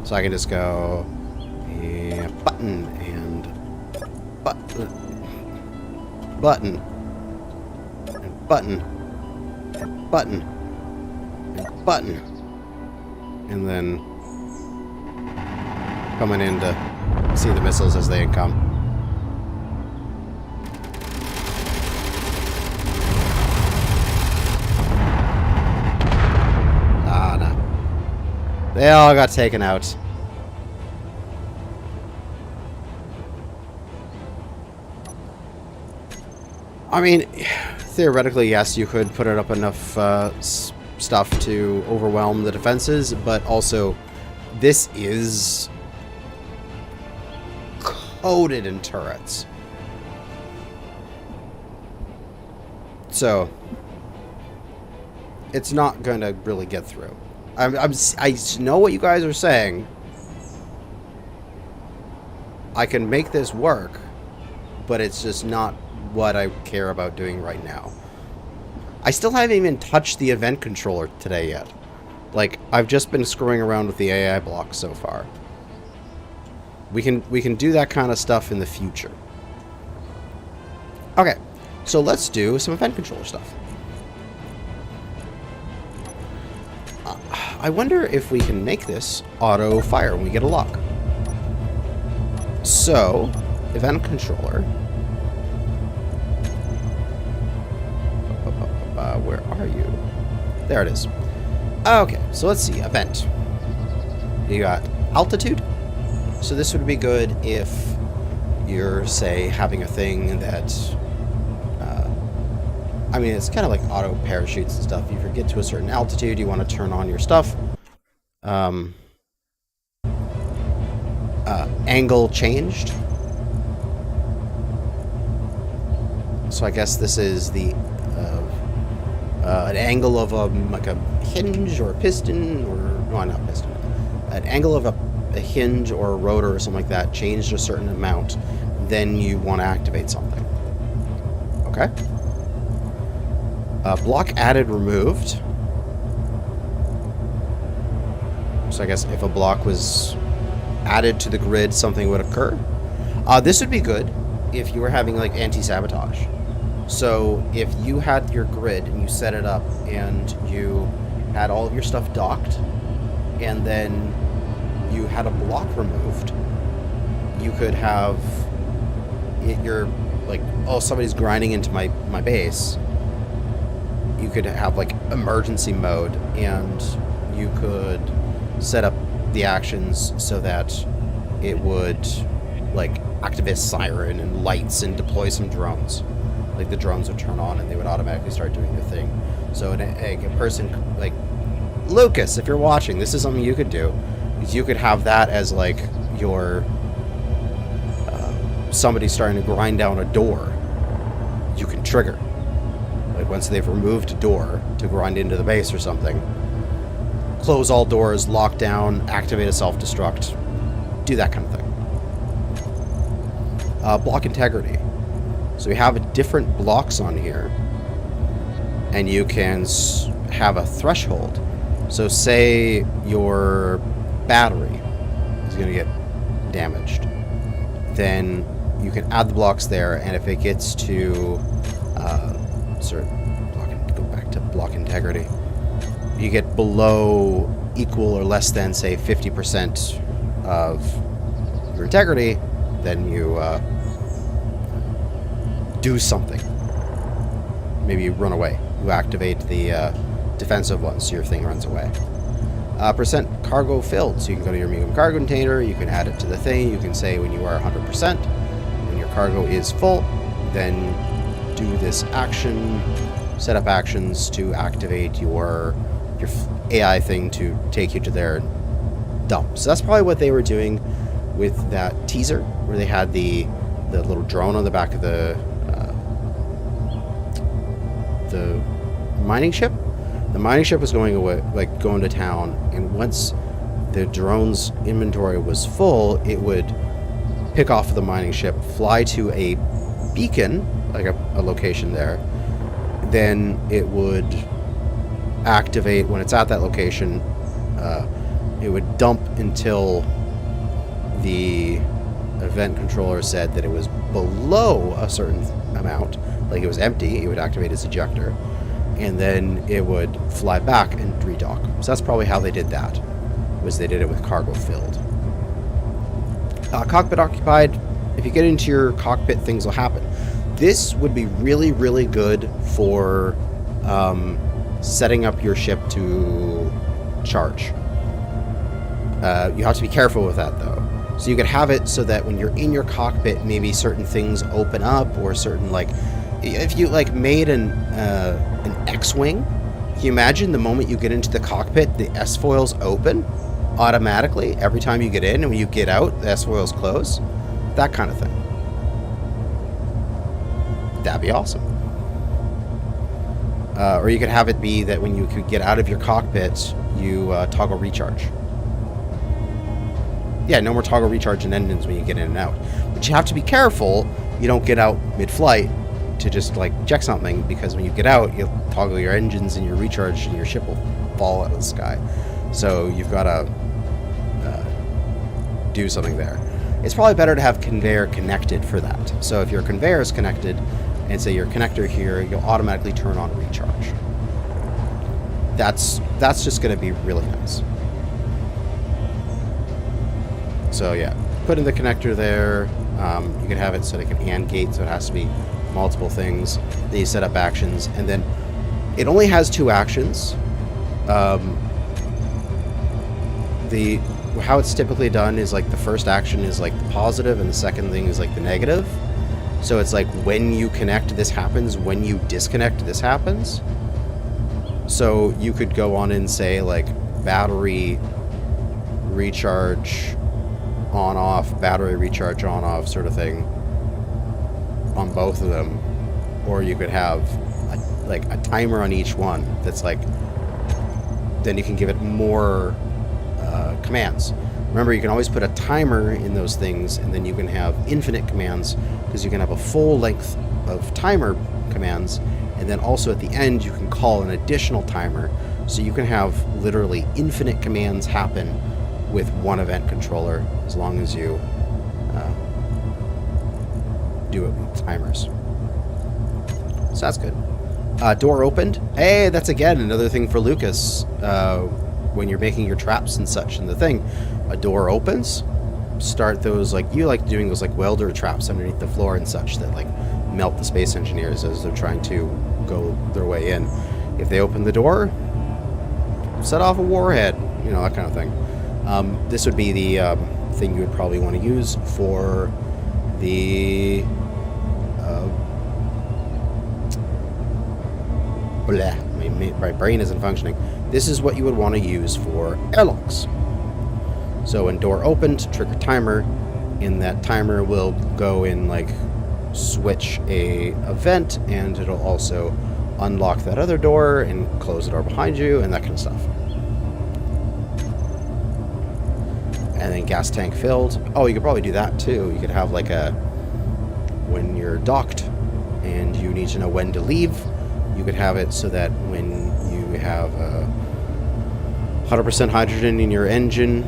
So I can just go button and button and button and button and button, and then coming in to see the missiles as they come. Ah, no. They all got taken out. I mean, theoretically, yes, you could put it up enough stuff to overwhelm the defenses, but also, this is coated in turrets. So, it's not going to really get through. I know what you guys are saying. I can make this work, but it's just not what I care about doing right now. I still haven't even touched the event controller today yet. Like, I've just been screwing around with the AI blocks so far. We can do that kind of stuff in the future. Okay, so let's do some event controller stuff. I wonder if we can make this auto fire when we get a lock. So, event controller. Where are you? There it is. Okay, so let's see. Event. You got altitude. So this would be good if you're, say, having a thing that... I mean, it's kind of like auto parachutes and stuff. If you get to a certain altitude, you want to turn on your stuff. Angle changed. So I guess this is the... an angle of like a hinge or a piston, or no, not piston. An angle of a hinge or a rotor or something like that changed a certain amount, then you want to activate something. Okay. Block added, removed. So I guess if a block was added to the grid, something would occur. This would be good if you were having like anti-sabotage. So if you had your grid and you set it up and you had all of your stuff docked and then you had a block removed, you could have you're like, oh, somebody's grinding into my base. You could have like emergency mode, and you could set up the actions so that it would like activate siren and lights and deploy some drones. Like the drones would turn on and they would automatically start doing their thing. So a person like Lucas, if you're watching, this is something you could do. Is you could have that as like your somebody starting to grind down a door. You can trigger. Like once they've removed a door to grind into the base or something, close all doors, lock down, activate a self-destruct, do that kind of thing. Block integrity. So we have different blocks on here, and you can have a threshold. So say your battery is going to get damaged, then you can add the blocks there, and if it gets to go back to block integrity, you get below, equal, or less than, say, 50% of your integrity, then you do something. Maybe you run away. You activate the defensive one, so your thing runs away. Percent cargo filled. So you can go to your medium cargo container, you can add it to the thing, you can say when you are 100%, when your cargo is full, then do this action, set up actions to activate your AI thing to take you to their dump. So that's probably what they were doing with that teaser, where they had the little drone on the back of the mining ship. The mining ship was going away, like going to town, and once the drone's inventory was full, it would pick off the mining ship, fly to a beacon, like a location there. Then it would activate when it's at that location. It would dump until the event controller said that it was below a certain amount, like it was empty. It would activate its ejector, and then it would fly back and redock. So that's probably how they did that, was they did it with cargo filled. Cockpit occupied. If you get into your cockpit, things will happen. This would be really, really good for setting up your ship to charge. You have to be careful with that, though. So you could have it so that when you're in your cockpit, maybe certain things open up, or certain, like, if you like made an X-wing, can you imagine the moment you get into the cockpit, the S-foils open automatically every time you get in, and when you get out, the S-foils close? That kind of thing. That'd be awesome. Or you could have it be that when you could get out of your cockpit, you toggle recharge. Yeah, no more toggle recharge and engines when you get in and out. But you have to be careful you don't get out mid-flight to just like check something, because when you get out, you'll toggle your engines and your recharge and your ship will fall out of the sky. So you've got to do something there. It's probably better to have conveyor connected for that. So if your conveyor is connected, and say your connector here, you'll automatically turn on recharge. That's just going to be really nice. So yeah, put in the connector there. You can have it so they can AND gate, so it has to be multiple things. Then you set up actions, and then it only has 2 actions. How it's typically done is like the first action is like the positive, and the second thing is like the negative. So it's like when you connect, this happens. When you disconnect, this happens. So you could go on and say like battery recharge on off, battery recharge on off sort of thing on both of them. Or you could have a timer on each one that's like, then you can give it more commands. Remember, you can always put a timer in those things, and then you can have infinite commands, because you can have a full length of timer commands, and then also at the end you can call an additional timer, so you can have literally infinite commands happen with one event controller, as long as you do it with timers. So that's good. Door opened. Hey, that's again another thing for Lucas. When you're making your traps and such, and the thing, a door opens, start those, like you like doing those like welder traps underneath the floor and such that like melt the space engineers as they're trying to go their way in. If they open the door, set off a warhead, you know, that kind of thing. This would be the thing you would probably want to use for the my brain isn't functioning. This is what you would want to use for airlocks. So when door opened, trigger timer, and that timer will go in like switch a event, and it'll also unlock that other door and close the door behind you and that kind of stuff. And then gas tank filled. Oh, you could probably do that too. You could have like when you're docked and you need to know when to leave, you could have it so that when you have 100% hydrogen in your engine,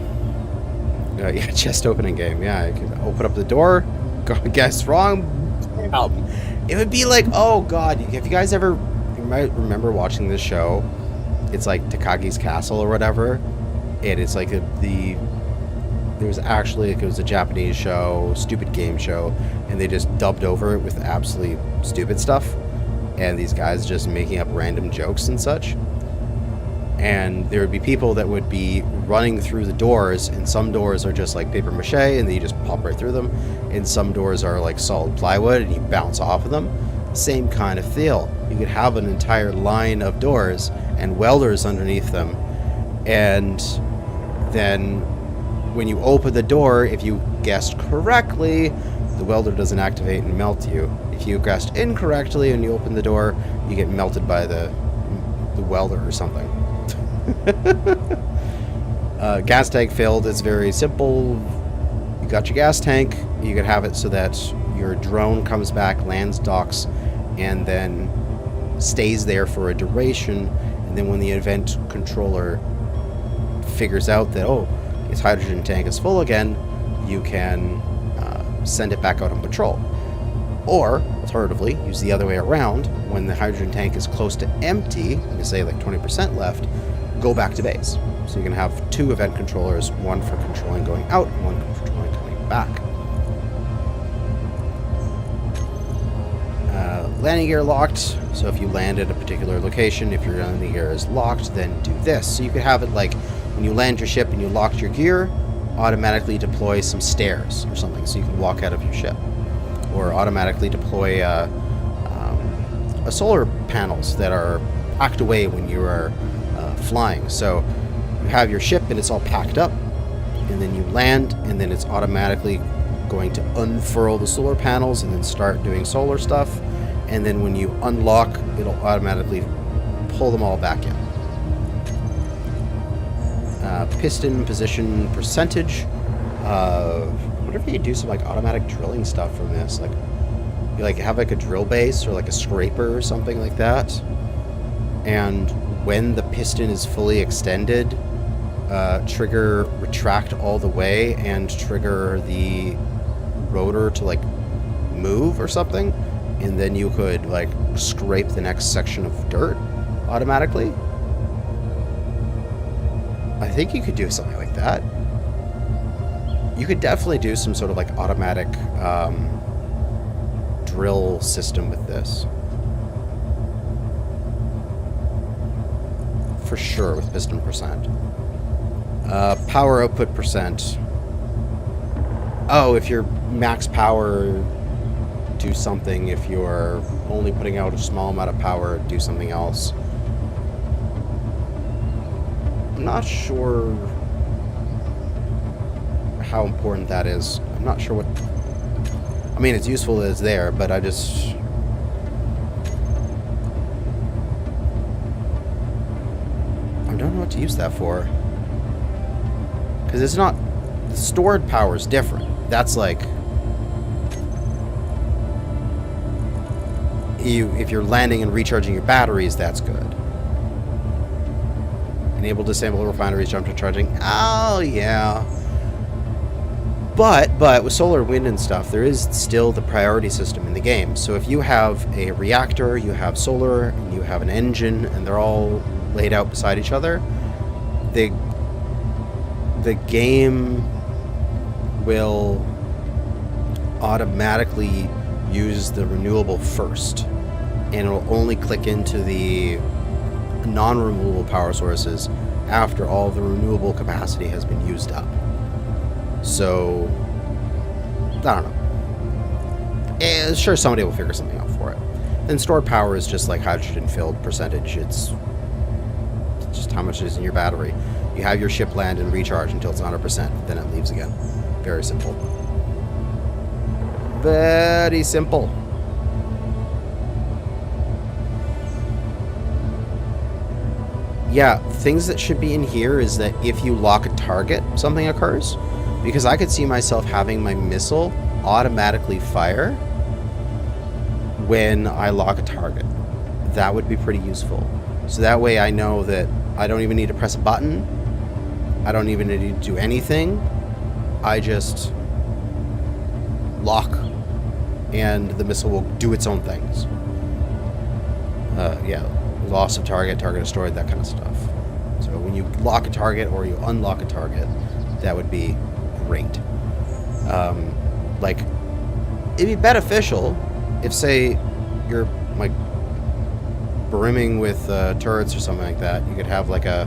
yeah, chest opening game. Yeah, you can open up the door, go guess wrong. It would be like, oh god, if you guys ever, you might remember watching this show. It's like Takagi's Castle or whatever, and it's like there was actually, it was a Japanese show, stupid game show, and they just dubbed over it with absolutely stupid stuff, and these guys just making up random jokes and such. And there would be people that would be running through the doors, and some doors are just like paper mache and then you just pop right through them, and some doors are like solid plywood and you bounce off of them. Same kind of feel. You could have an entire line of doors and welders underneath them, and then when you open the door, if you guessed correctly, the welder doesn't activate and melt you. If you guessed incorrectly and you open the door, you get melted by the welder or something. Gas tank filled is very simple. You got your gas tank. You could have it so that your drone comes back, lands, docks, and then stays there for a duration. And then when the event controller figures out that, oh, its hydrogen tank is full again, you can send it back out on patrol. Or, alternatively, use the other way around. When the hydrogen tank is close to empty, you say like 20% left, go back to base. So you can have 2 event controllers, one for controlling going out, and one for controlling coming back. Landing gear locked. So if you land at a particular location, if your landing gear is locked, then do this. So you could have it like when you land your ship and you locked your gear, automatically deploy some stairs or something so you can walk out of your ship. Or automatically deploy solar panels that are packed away when you are flying. So you have your ship and it's all packed up, and then you land, and then it's automatically going to unfurl the solar panels and then start doing solar stuff. And then when you unlock, it'll automatically pull them all back in. Piston position percentage. I wonder if you could do some like automatic drilling stuff from this. Like you like have like a drill base or like a scraper or something like that. And when the piston is fully extended, trigger retract all the way and trigger the rotor to like move or something. And then you could like scrape the next section of dirt automatically. I think you could do something like that. You could definitely do some sort of like automatic drill system with this. For sure, with piston percent. Power output percent. Oh, if you're max power, do something. If you're only putting out a small amount of power, do something else. I'm not sure how important that is. I'm not sure what... I mean, it's useful that it's there, but I just... I don't know what to use that for. Because it's not... The stored power is different. That's like... If you're landing and recharging your batteries, that's good. Enable disable refineries, jump to charging. Oh, yeah. But with solar, wind, and stuff, there is still the priority system in the game. So if you have a reactor, you have solar, and you have an engine, and they're all laid out beside each other, the game will automatically use the renewable first, and it'll only click into the non-renewable power sources after all the renewable capacity has been used up. So, I don't know. Sure, somebody will figure something out for it. Then stored power is just like hydrogen filled percentage. It's just how much is in your battery. You have your ship land and recharge until it's 100%, then it leaves again. Very simple. Very simple. Yeah, things that should be in here is that if you lock a target, something occurs. Because I could see myself having my missile automatically fire when I lock a target. That would be pretty useful. So that way I know that I don't even need to press a button. I don't even need to do anything. I just lock and the missile will do its own things. Yeah, loss of target, target destroyed, that kind of stuff. So when you lock a target or you unlock a target, that would be great. Like, it'd be beneficial if, say, you're like brimming with turrets or something like that. You could have like a,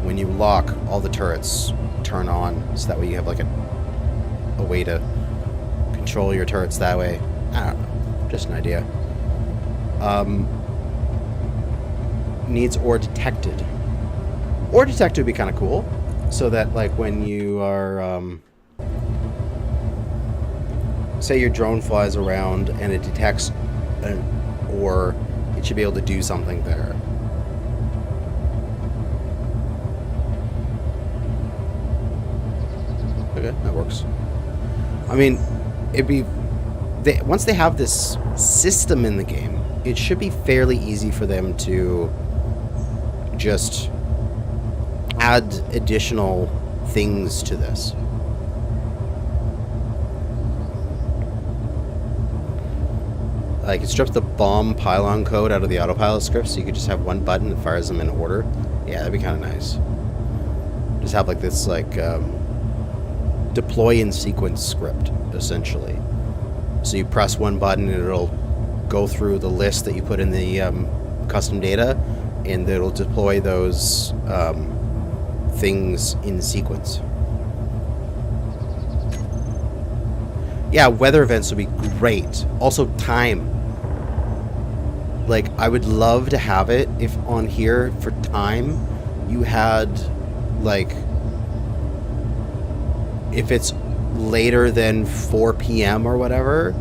when you lock, all the turrets turn on, so that way you have like a way to control your turrets that way. I don't know, just an idea. Needs ore detected. Ore detected would be kind of cool, so that like when you are, say your drone flies around and it detects an ore, it should be able to do something there. Okay, that works. I mean, it'd be... once they have this system in the game, it should be fairly easy for them to just add additional things to this. Like, it strips the bomb pylon code out of the autopilot script, so you could just have one button that fires them in order. Yeah, that'd be kind of nice. Just have, like, this, like, deploy in sequence script, essentially. So you press one button and it'll go through the list that you put in the custom data, and it'll deploy those things in sequence. Yeah, weather events would be great. Also, time. Like, I would love to have it if on here for time you had, like, if it's later than 4 p.m. or whatever,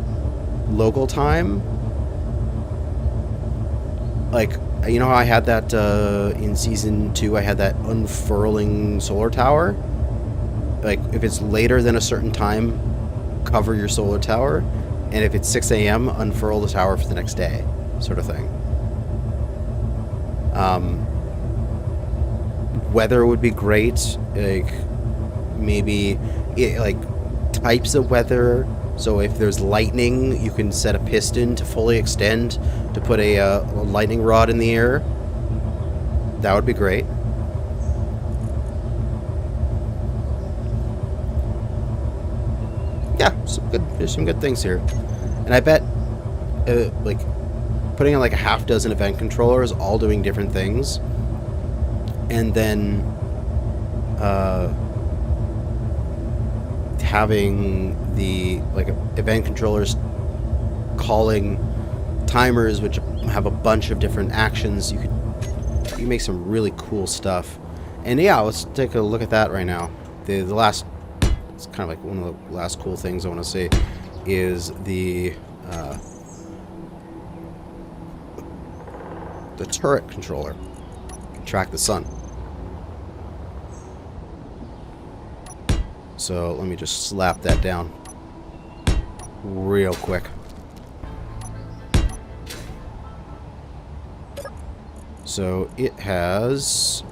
local time. Like, you know how I had that in Season 2, I had that unfurling solar tower? Like, if it's later than a certain time, cover your solar tower, and if it's 6 a.m., unfurl the tower for the next day, sort of thing. Weather would be great. Like, maybe, like, types of weather. So if there's lightning, you can set a piston to fully extend to put a lightning rod in the air. That would be great. Yeah, there's some good things here. And I bet, like, putting in like a half dozen event controllers all doing different things, and then having the like event controllers calling timers which have a bunch of different actions, you can make some really cool stuff. And yeah, let's take a look at that right now. The last, it's kind of like one of the last cool things I want to say is the turret controller. Can track the sun. So let me just slap that down real quick. So it has...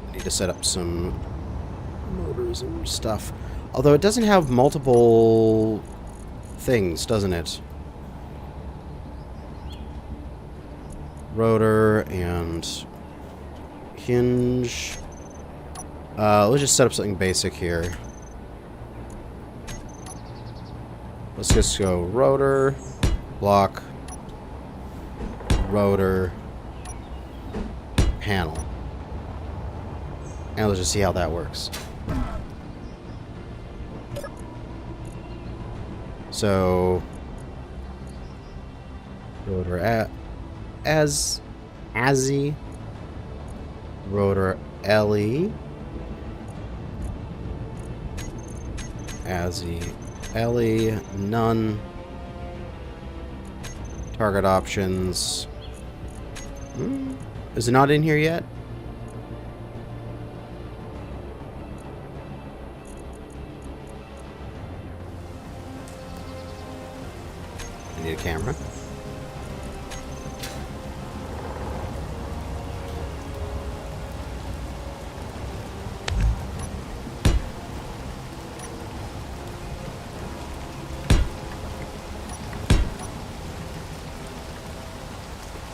I need to set up some motors and stuff. Although it doesn't have multiple things, doesn't it? Rotor and hinge. Let's just set up something basic here. Let's just go rotor, block, rotor, panel. And let's just see how that works. So, rotor ASI, rotor LE, ASI LE, none, target options. Is it not in here yet? I need a camera.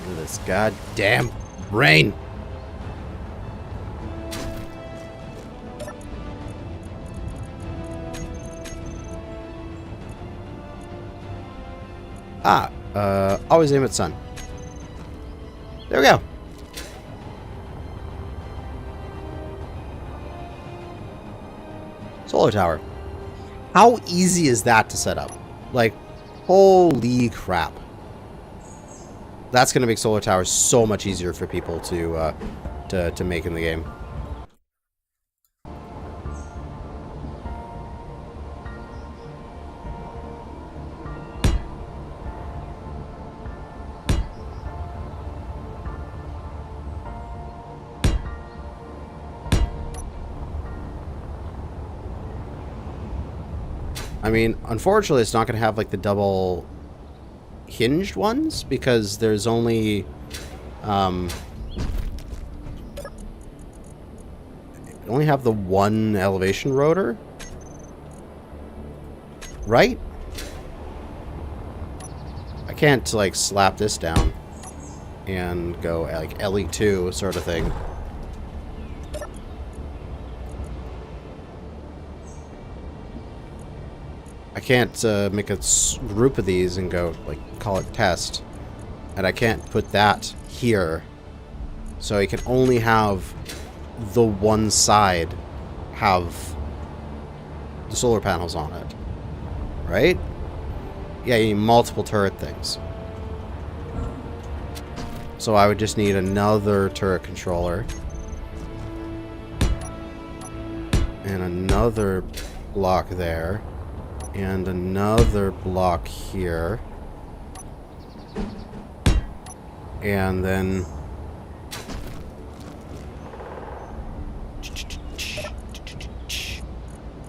Look at this goddamn rain. Always aim at sun. There we go. Solar tower. How easy is that to set up? Like, holy crap. That's going to make solar towers so much easier for people to make in the game. I mean, unfortunately, it's not going to have like the double hinged ones because there's only only have the one elevation rotor, right? I can't like slap this down and go like LE2 sort of thing. I can't make a group of these and go like call it test, and I can't put that here, so I can only have the one side have the solar panels on it, right? Yeah, you need multiple turret things. So I would just need another turret controller. And another block there. And another block here. And then...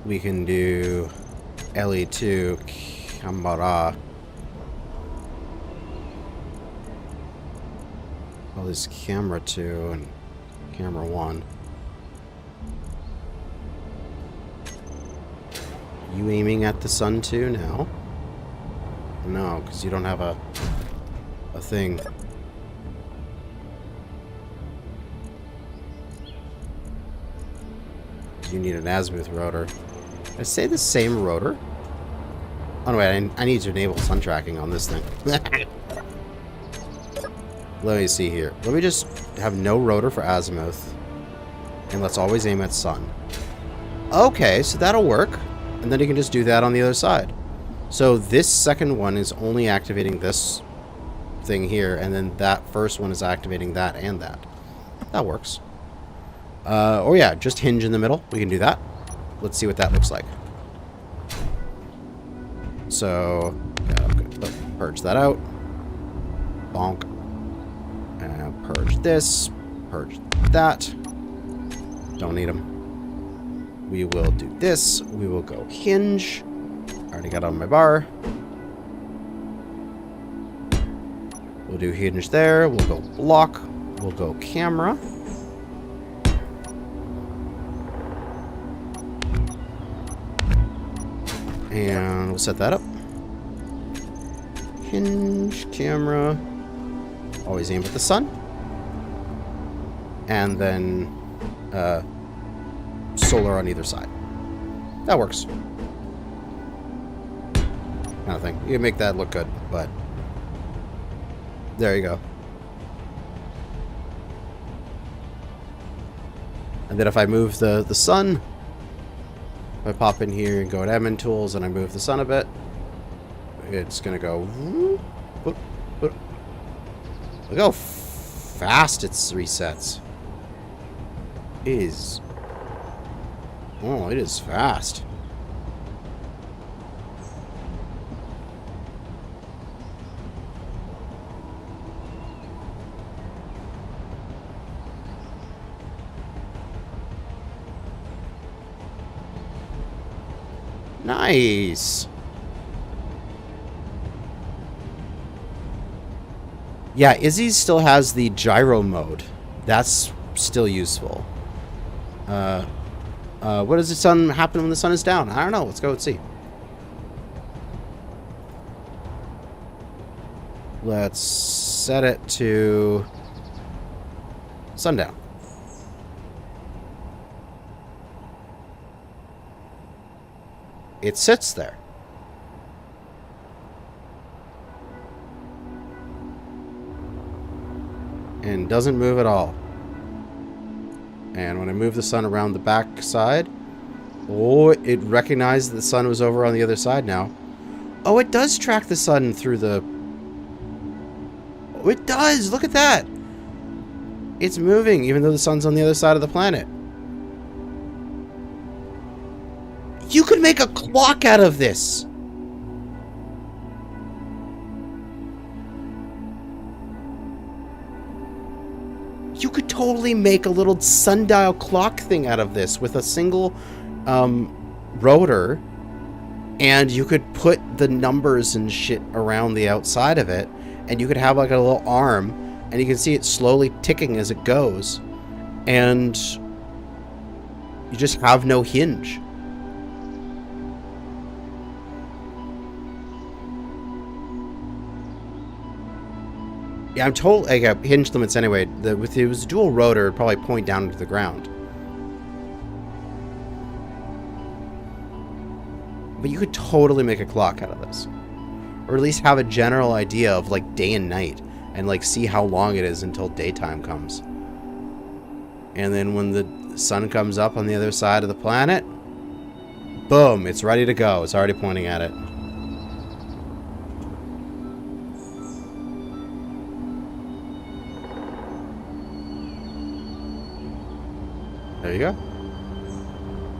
we can do LE2 camera. Well, there's camera 2 and camera 1. You aiming at the sun too now? No, because you don't have a thing. You need an azimuth rotor. Did I say the same rotor? Oh no, wait, I need to enable sun tracking on this thing. Let me see here. Let me just have no rotor for azimuth. And let's always aim at sun. Okay, so that'll work. And then you can just do that on the other side. So this second one is only activating this thing here, and then that first one is activating that and that. That works. Or yeah, just hinge in the middle. We can do that. Let's see what that looks like. So, yeah, purge that out. Bonk. And purge this. Purge that. Don't need them. We will do this. We will go hinge. Already got on my bar. We'll do hinge there. We'll go block. We'll go camera. And we'll set that up. Hinge, camera. Always aim at the sun. And then solar on either side. That works. Kind of thing. You can make that look good, but there you go. And then if I move the sun, if I pop in here and go to admin tools and I move the sun a bit, it's gonna go. Look how fast it resets. It is. Oh, it is fast. Nice. Yeah, Izzy's still has the gyro mode. That's still useful. What does the sun happen when the sun is down? I don't know. Let's go and see. Let's set it to sundown. It sits there. And doesn't move at all. And when I move the sun around the back side, oh, it recognized the sun was over on the other side now. Oh, it does track the sun through the... Oh, it does! Look at that! It's moving, even though the sun's on the other side of the planet. You could make a clock out of this! You could totally make a little sundial clock thing out of this with a single rotor And you could put the numbers and shit around the outside of it, and you could have like a little arm, and you can see it slowly ticking as it goes, and you just have no hinge. Yeah, I'm told like hinge limits anyway. If it was a dual rotor, it'd probably point down into the ground. But you could totally make a clock out of this. Or at least have a general idea of like day and night, and like see how long it is until daytime comes. And then when the sun comes up on the other side of the planet, boom, it's ready to go. It's already pointing at it. There you go.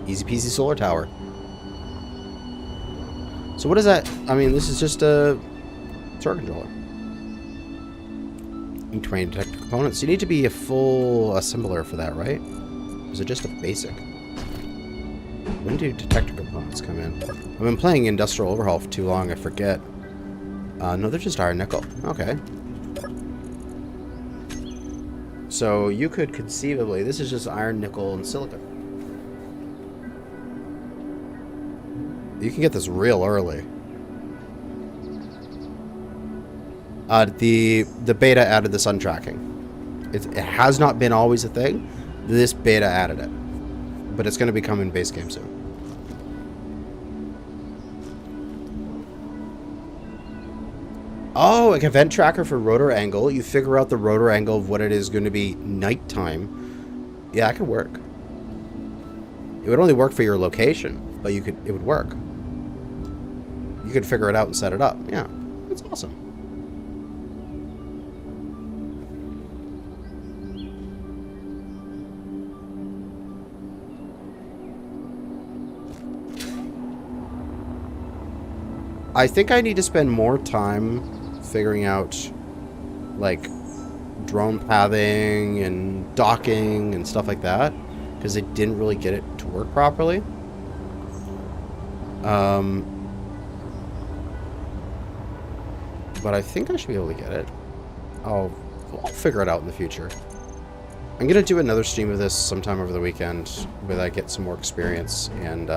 Easy peasy solar tower. So what is that? I mean, this is just a circuit controller. E20 detector components. You need to be a full assembler for that, right? Or is it just a basic? When do detector components come in? I've been playing Industrial Overhaul for too long, I forget. No, they're just iron nickel. Okay. So you could conceivably, this is just iron, nickel, and silicon. You can get this real early. The beta added the sun tracking. It has not been always a thing. This beta added it. But it's going to be coming base game soon. Oh, like event tracker for rotor angle. You figure out the rotor angle of what it is going to be nighttime. Yeah, that could work. It would only work for your location, but it would work. You could figure it out and set it up. Yeah, that's awesome. I think I need to spend more time figuring out, like, drone pathing and docking and stuff like that, because I didn't really get it to work properly. But I think I should be able to get it. I'll figure it out in the future. I'm going to do another stream of this sometime over the weekend where I get some more experience and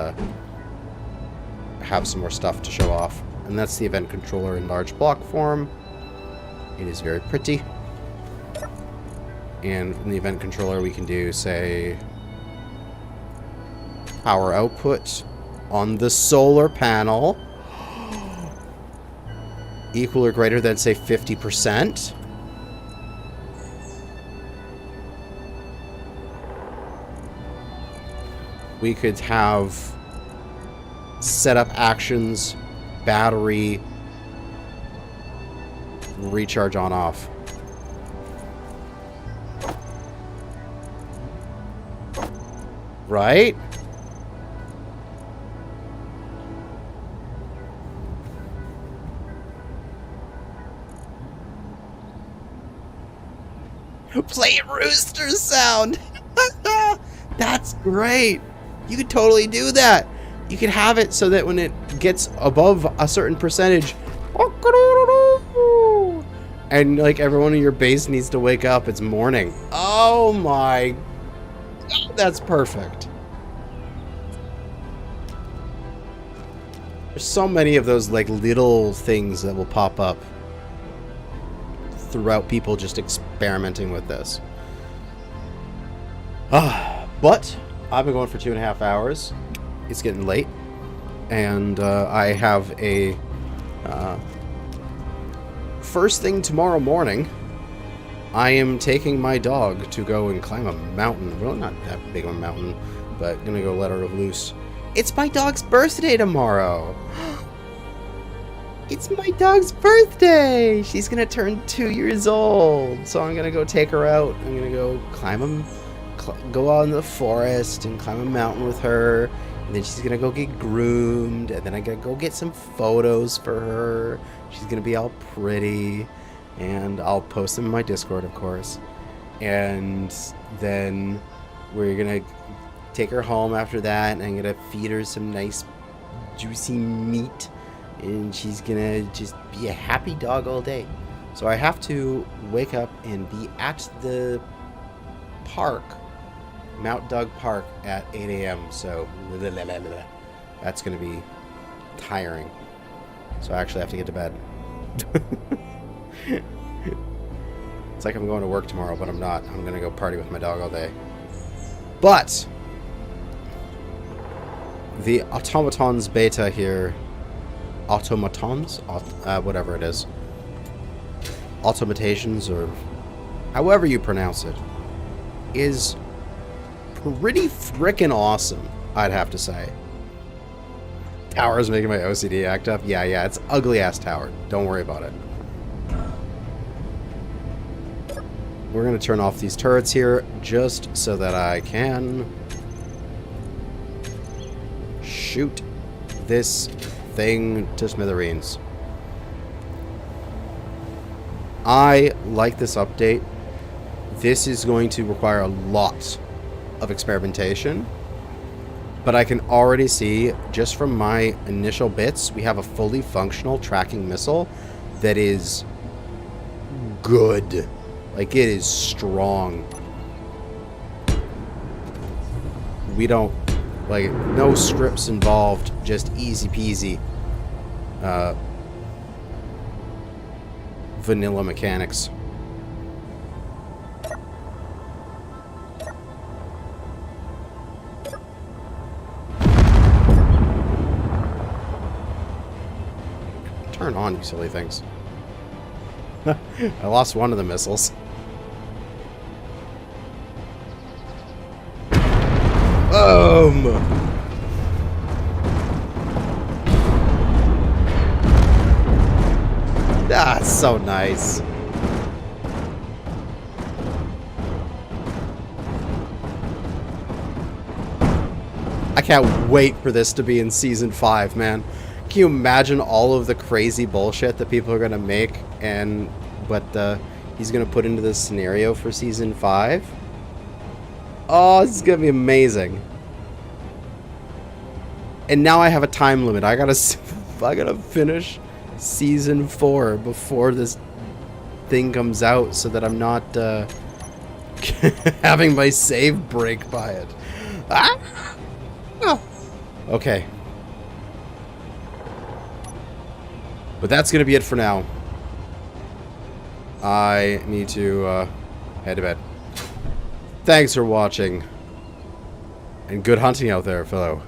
have some more stuff to show off. And that's the event controller in large block form. It is very pretty. And in the event controller we can do, say, power output on the solar panel equal or greater than, say, 50%. We could have setup actions, battery, recharge on off. Right? Play rooster sound. That's great. You could totally do that. You could have it so that when it gets above a certain percentage, and like everyone in your base needs to wake up, it's morning. Oh my God, that's perfect. There's so many of those like little things that will pop up throughout people just experimenting with this. But I've been going for 2.5 hours. It's getting late, and I have a first thing tomorrow morning. I am taking my dog to go and climb a mountain. Well, not that big of a mountain, but gonna go let her loose. It's my dog's birthday tomorrow. It's my dog's birthday. She's gonna turn 2 years old, so I'm gonna go take her out. I'm gonna go go out in the forest and climb a mountain with her. And then she's gonna go get groomed, and then I gotta go get some photos for her. She's gonna be all pretty, and I'll post them in my Discord, of course. And then we're gonna take her home after that, and I'm gonna feed her some nice juicy meat, and she's gonna just be a happy dog all day. So I have to wake up and be at the park, Mount Doug Park, at 8 a.m. So that's gonna be tiring. So I actually have to get to bed. It's like I'm going to work tomorrow, but I'm not. I'm gonna go party with my dog all day. But the Automatons beta here, Automatons, whatever it is, Automatons, or however you pronounce it, is pretty frickin' awesome, I'd have to say. Tower is making my OCD act up. Yeah, it's ugly ass tower. Don't worry about it. We're going to turn off these turrets here just so that I can shoot this thing to smithereens. I like this update. This is going to require a lot of experimentation, but I can already see, just from my initial bits, we have a fully functional tracking missile that is good. Like, it is strong. We don't, like, no scripts involved, just easy peasy. Vanilla mechanics. Turn on, you silly things. I lost one of the missiles. Ah, so nice. I can't wait for this to be in Season 5, man. Can you imagine all of the crazy bullshit that people are going to make and what he's going to put into this scenario for Season 5? Oh, this is going to be amazing. And now I have a time limit. I gotta finish Season 4 before this thing comes out so that I'm not having my save break by it. Ah! Oh. Okay. But that's going to be it for now. I need to head to bed. Thanks for watching. And good hunting out there, fellow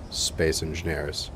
space engineers.